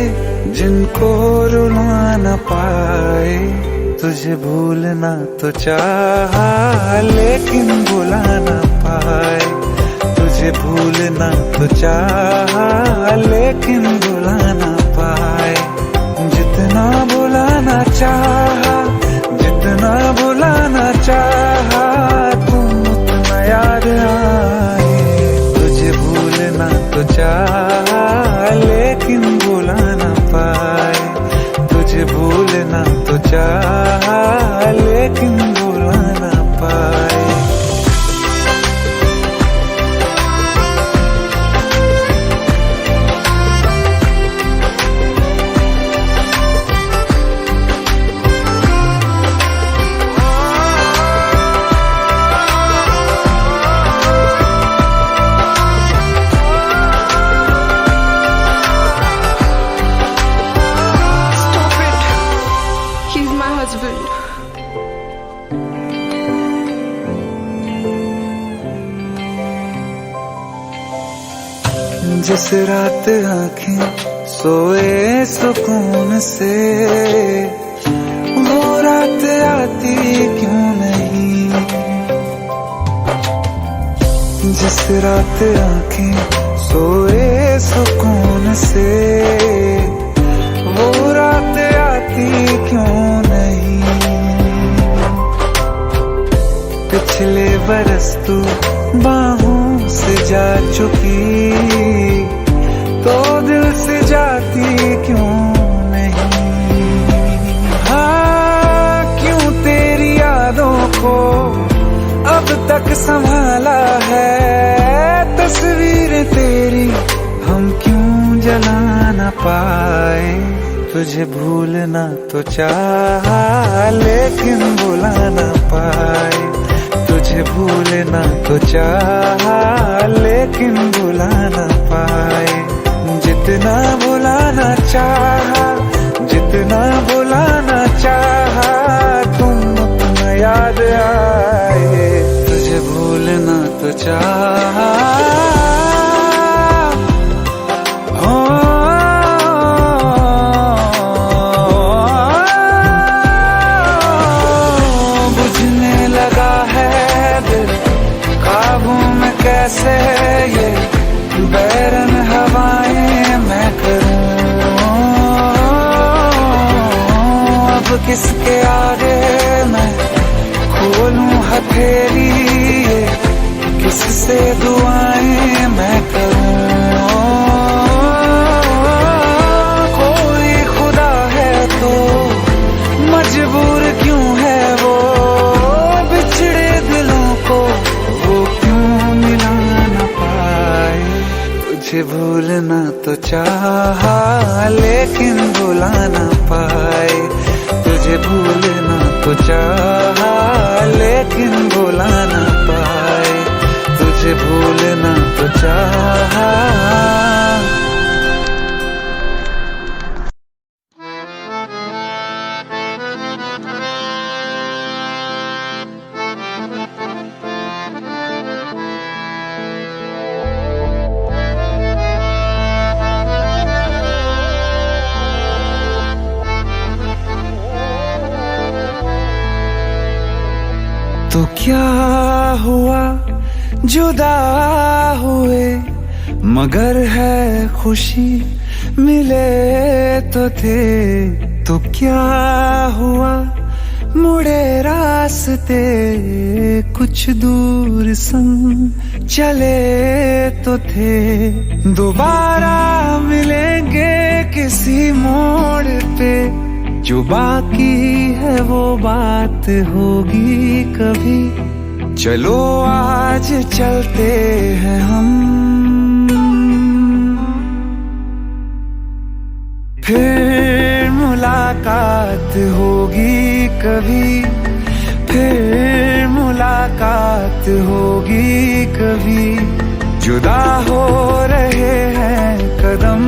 जिनको रुला न पाए। तुझे भूलना तो चाहा लेकिन भुला न पाए, तुझे भूलना तो चाहा लेकिन भुला न पाए। जितना भुलाना चाहा, जितना भुलाना चाहा, तुम उतना याद आए। तुझे भूलना तो चाहा लेकिन भुला न पाए, तुझे भूलना तो चाहा लेकिन भुला न पाए। जिस रात आँखें सोए सुकून से, वो रात आती क्यों नहीं। जिस रात आँखें सोए सुकून से, वो रात आती क्यों नहीं। पिछले बरस तू बाहों से जा चुकी, तो दिल से जाती क्यों नहीं। हाँ, क्यों तेरी यादों को अब तक संभाला है, तस्वीर तेरी हम क्यों जला न पाए। तुझे भूलना तो चाहा लेकिन भुला न पाए, तुझे भूलना तो चाहा लेकिन भुला न पाए। जितना भुलाना चाहा, जितना भुलाना चाहा, तुम उतना याद आए। तुझे भूलना तो चाहा, बुझने लगा है दिल काबू में कैसे, ये बैरन हवाएं मैं करूं। अब किसके आगे मैं खोलूं हथेली, किससे दुआएं मैं करूं। कोई खुदा है तो मजबूर क्यों है वो, बिछड़े दिलों को वो क्यों मिला न पाए। तुझे भूलना तो चाहा लेकिन भुला न पाए, तुझे भूलना तो चाहा लेकिन भुला न पाए, तुझे भूलना तो चाहा। तो क्या हुआ जुदा हुए, मगर है खुशी मिले तो थे। तो क्या हुआ मुड़े रास्ते, कुछ दूर संग चले तो थे। दोबारा मिलेंगे किसी मोड़ पे, जो बाकी है वो बात होगी कभी। चलो आज चलते हैं हम फिर मुलाकात होगी कभी, फिर मुलाकात होगी कभी। जुदा हो रहे हैं कदम,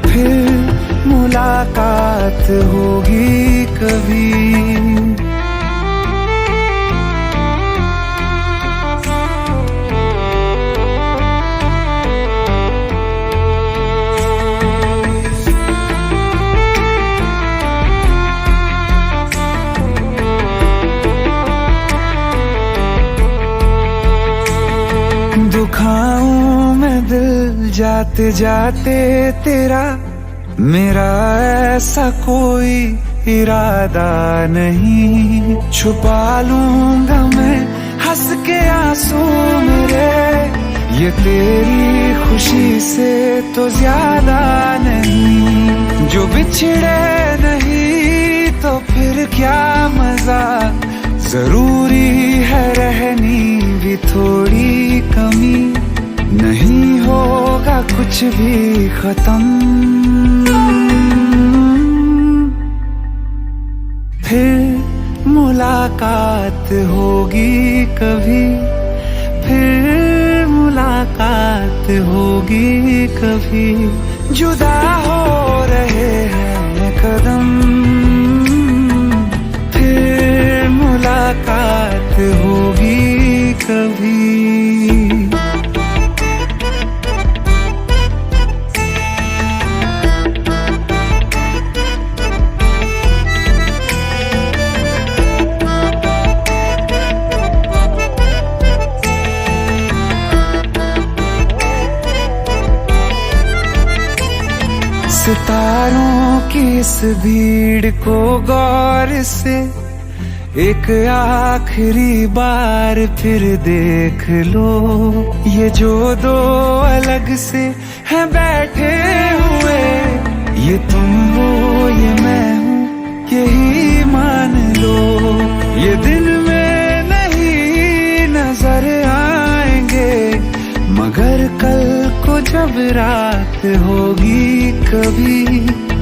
फिर मुलाकात होगी कभी। दुखाऊं मैं दिल जाते जाते तेरा, मेरा ऐसा कोई इरादा नहीं। छुपा लूंगा मैं हंस के आंसू मेरे, ये तेरी खुशी से तो ज्यादा नहीं। जो बिछड़े नहीं तो फिर क्या मजा, जरूरी है रहनी भी थोड़ी कमी। नहीं होगा कुछ भी खत्म, फिर मुलाकात होगी कभी, फिर मुलाकात होगी कभी। जुदा हो रहे हैं कदम, फिर मुलाकात होगी कभी। सितारों की इस भीड़ को गौर से एक आखिरी बार फिर देख लो। ये जो दो अलग से हैं बैठे हुए, ये तुम हो ये मैं हूँ यही मान लो। ये दिन में नहीं नजर आएंगे, मगर कल को जब रात होगी कभी,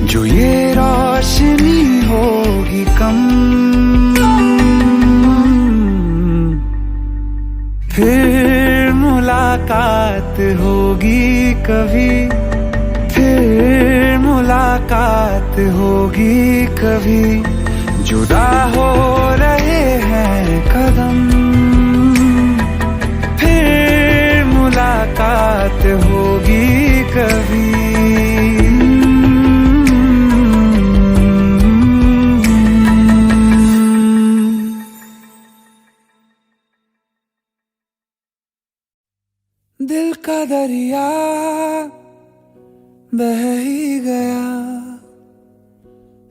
जो ये रोशनी होगी कम, फिर मुलाकात होगी कभी, फिर मुलाकात होगी कभी। जुदा हो रहे हैं कदम, फिर मुलाकात होगी कभी। दिल का दरिया बह ही गया,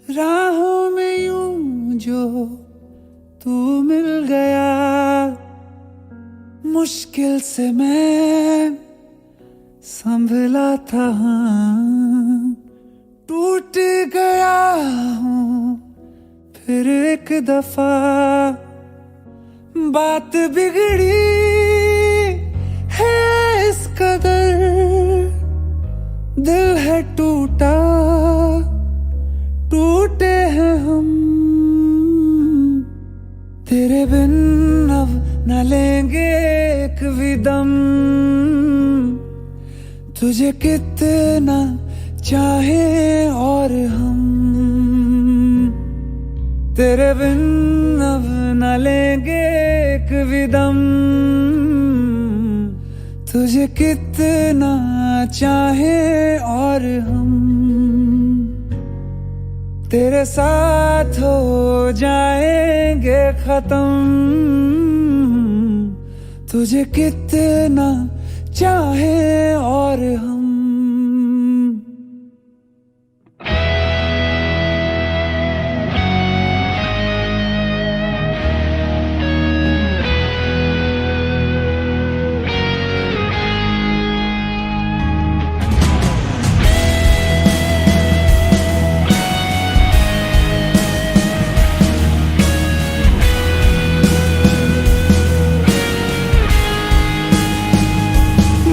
राहों में यूं जो तू मिल गया। मुश्किल से मैं संभला था, टूट गया हूँ फिर एक दफा। बात बिगड़ी है इस कदर, दिल है टूटा, टूटे हैं हम। तेरे बिन अब न लेंगे एक भी दम, तुझे कितना चाहे और हम। तेरे बिन अब न लेंगे एक भी दम, तुझे कितना चाहे और हम। तेरे साथ हो जाएंगे खत्म, तुझे कितना चाहे और हम।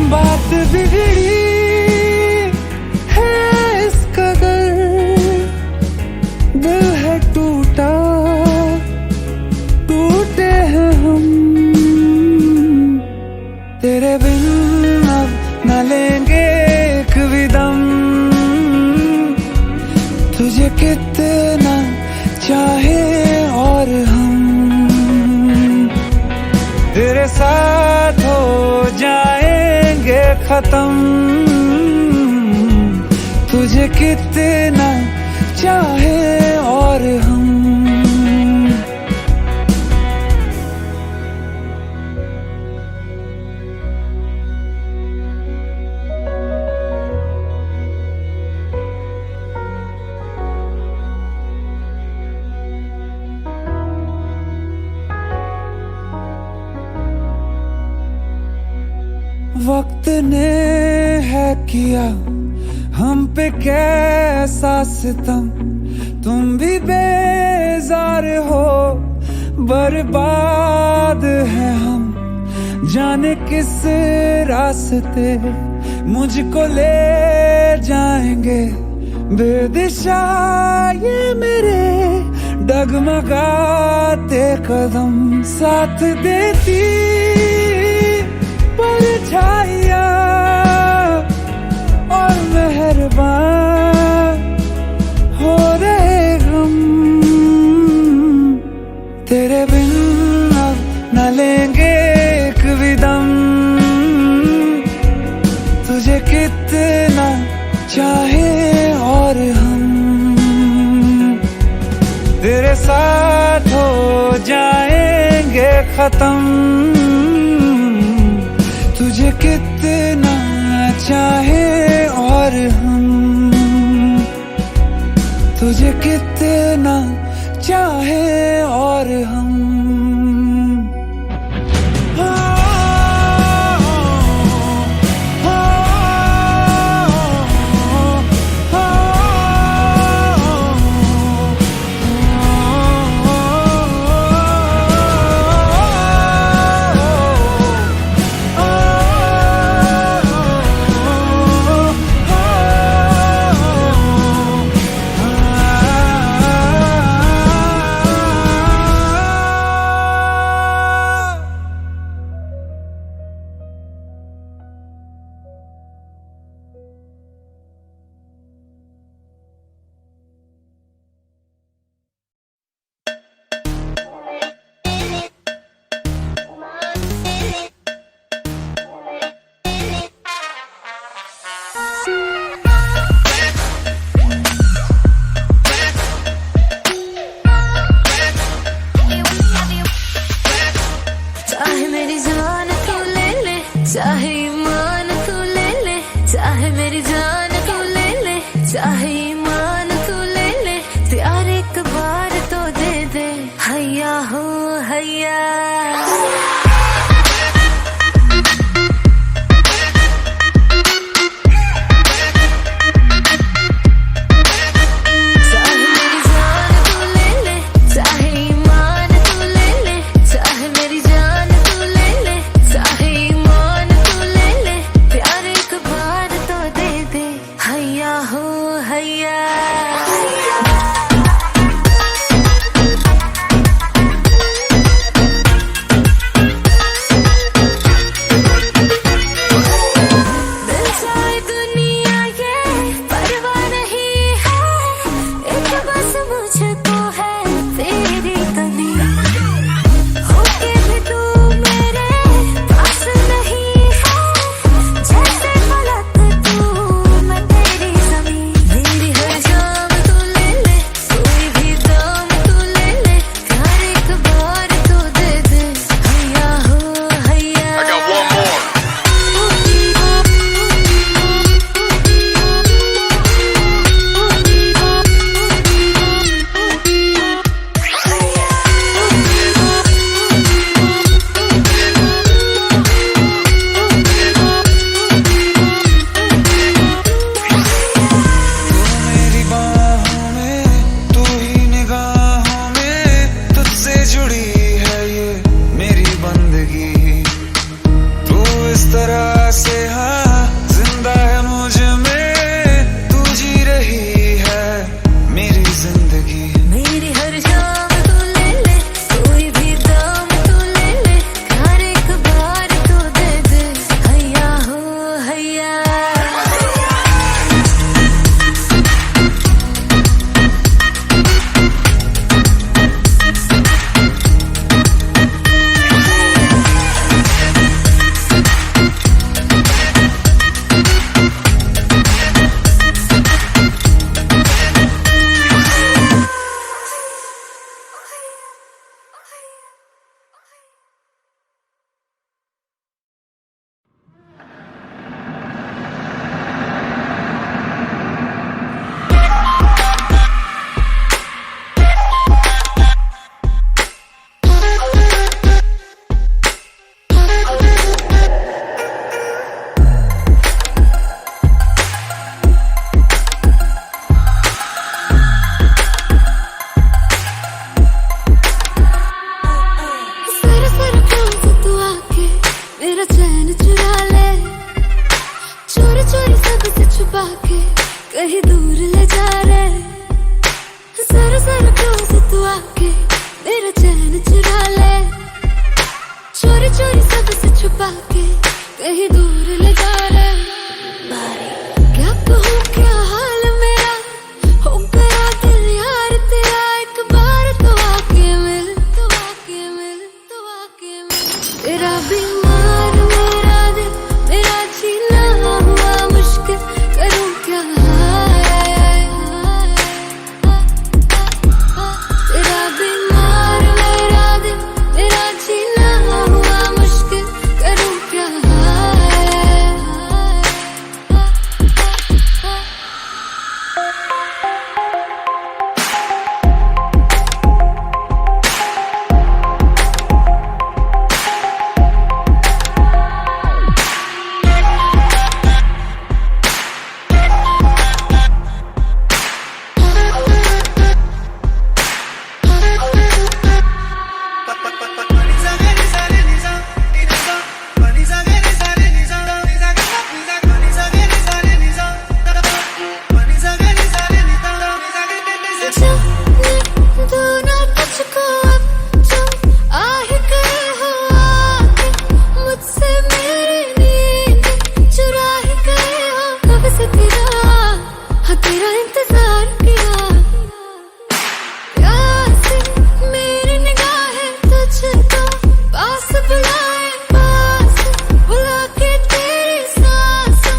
बात बिगड़ी तुझे कितना चाहे और हम तेरे साथ हो जाएंगे खत्म। तुझे कितना चाहे और हम। वक्त ने है किया हम पे कैसा सितम, तुम भी बेजार हो, बर्बाद है हम। जाने किस रास्ते मुझको ले जाएंगे, बेदिशा ये मेरे डगमगाते कदम। साथ देती परछाइयाँ और मेहरबान हो रहे हम। तेरे बिन अब न लेंगे एक भी दम। तुझे कितना चाहे और हम तेरे साथ हो जाएंगे खत्म। तुझे कितना चाहे और हम तुझे कितना चाहे और हम। चाहे मेरी जान तू ले ले, चाहे ईमान तू ले ले, चाहे मेरी जान तू ले ले, चाहे ईमान तू ले ले, प्यार एक बार तो दे दे। हैया हो हैया शाम ले जा रहे, जरा जरा क्लोज तू आके मेरा चैन चुरा ले, चोरी चोरी सबसे छुपा के कहीं दूर ले जा रहे। क्या कहूँ क्या हाल मेरा, हो गया दिल यार तेरा, एक बार तो आके मिल, तो आके मिल, तो आके मिल। तेरा बीमार मेरा दिल, मेरा जीना हुआ मुश्किल, करूँ क्या तेरा बीमार मेरा दिल, मेरा जीना हुआ मुश्किल, करूँ क्या तेरा इंतजार किया, प्यार से मेरी निगाहें तुझको पास बुलाए, पास बुला के तेरी सांसों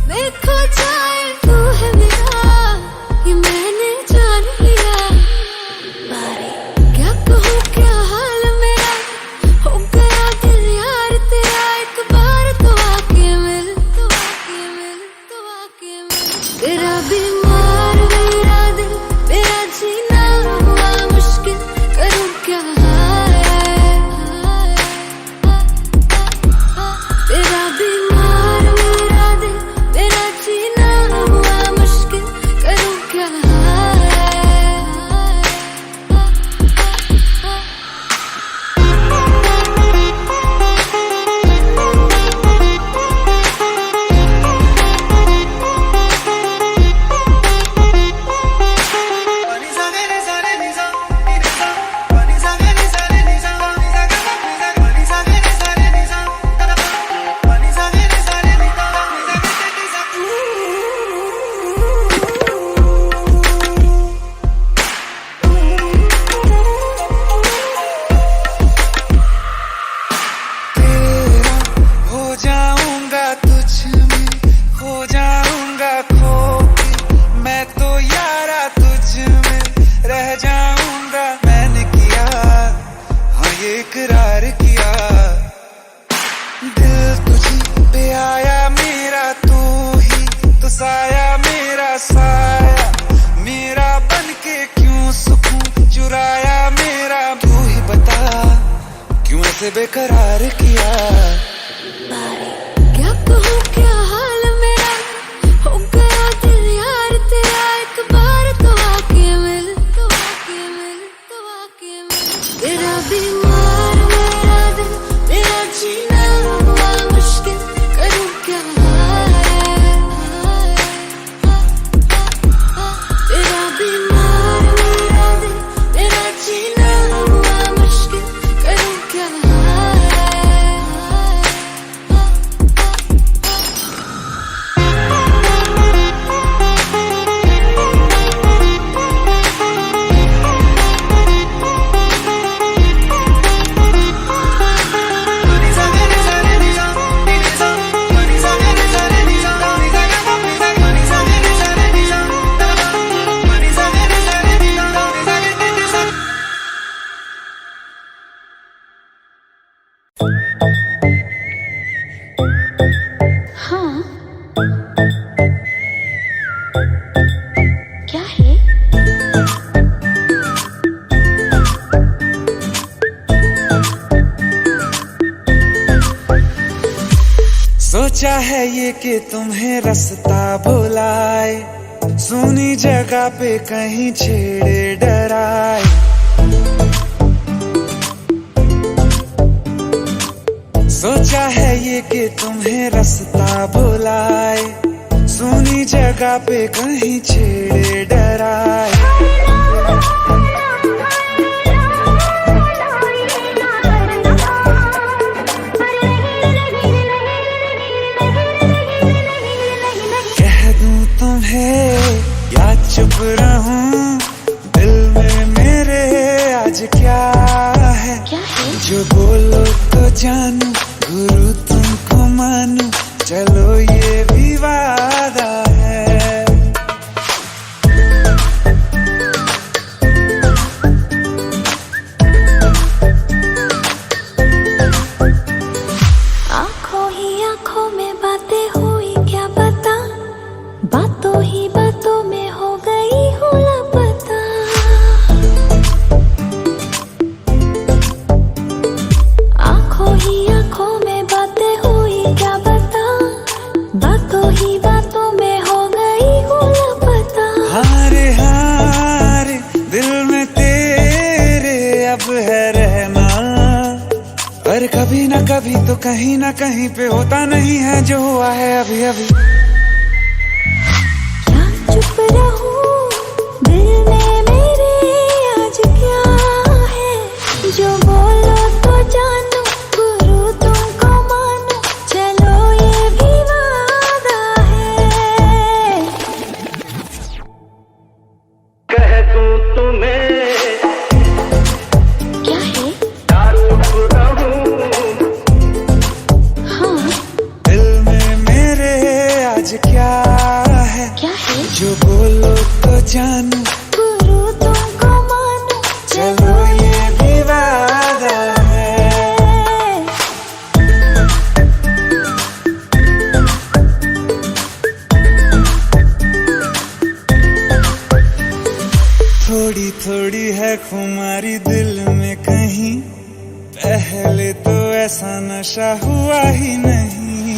में खो जाए। तू है मेरा, ये मैंने जान लिया, क्या कहूँ क्या हाल मेरा, हो गया दिल यार तेरा, एक बार तो आके मिल, तो आके मिल, तो आके मिल। तेरा बीमार मेरा दिल, मेरा जीना हुआ मुश्किल, करूँ क्या तेरा बीमार मेरा दिल, मेरा जीना हुआ मुश्किल, करूँ क्या इकरार किया, दिल तुझी पे आया मेरा, तू ही तो साया मेरा, साया मेरा बन के क्यों सुकून चुराया मेरा। तू ही बता क्यों ऐसे बेकरार किया, क्या कहूँ क्या हाल मेरा, हो गया दिल यार तेरा, एक बार तो आके मिल, तो आके मिल, तो आके मिल। तेरा बीमार मेरा दिल, मेरा जीना हुआ मुश्किल, करूँ क्या तेरा बीमार मेरा दिल, मेरा जीना हुआ मुश्किल, करूँ क्या सोचा है ये कि तुम्हें रास्ता भुलाए, सुनी जगह पे कहीं छेड़े डराए। सोचा है ये कि तुम्हें रास्ता भुलाए, सुनी जगह पे कहीं छेड़े डराए। कह दूं तुम्हें या चुप रहूं, दिल में मेरे आज क्या है? जो बोलो तो जानू, गुरु तुमको मानू, चलो ये भी वादा है। आंखों ही आंखों में बातें हुई क्या पता, बातों ही बातों में हो गई हूँ लापता। आंखों ही आंखों में बातें हुई क्या पता, बातों ही बातों में हो गई हूँ लापता। हारे हारे दिल में तेरे अब है रहना, पर कभी ना कभी तो कहीं ना कहीं पे होता नहीं है जो हुआ है अभी अभी। क्या चुप रहूं, दिल में मेरे आज क्या है? जो बोलो तो जानू, गुरु तुमको मानू, चलो ये भी वादा है। कह दूं तुम्हें क्या है? या चुप रहूं, हाँ दिल में मेरे आज क्या है? क्या है? जो बोलो तो जानू, गुरु तुमको मानू, चलो ये भी वादा है। थोड़ी थोड़ी है खुमारी दिल में कहीं, पहले तो ऐसा नशा हुआ ही नहीं।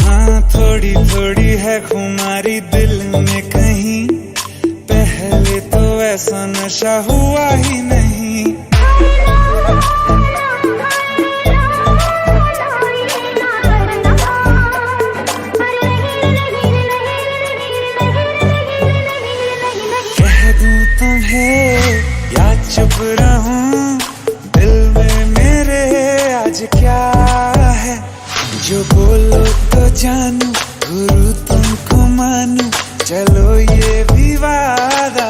हाँ थोड़ी थोड़ी है खुमारी दिल में कहीं, पहले तो ऐसा नशा हुआ ही नहीं। कह दूं तुम्हें या चुप रहूं, दिल में मेरे आज क्या है? जो बोलो तो जानू, गुरु तुमको मानू, चलो ये भी वादा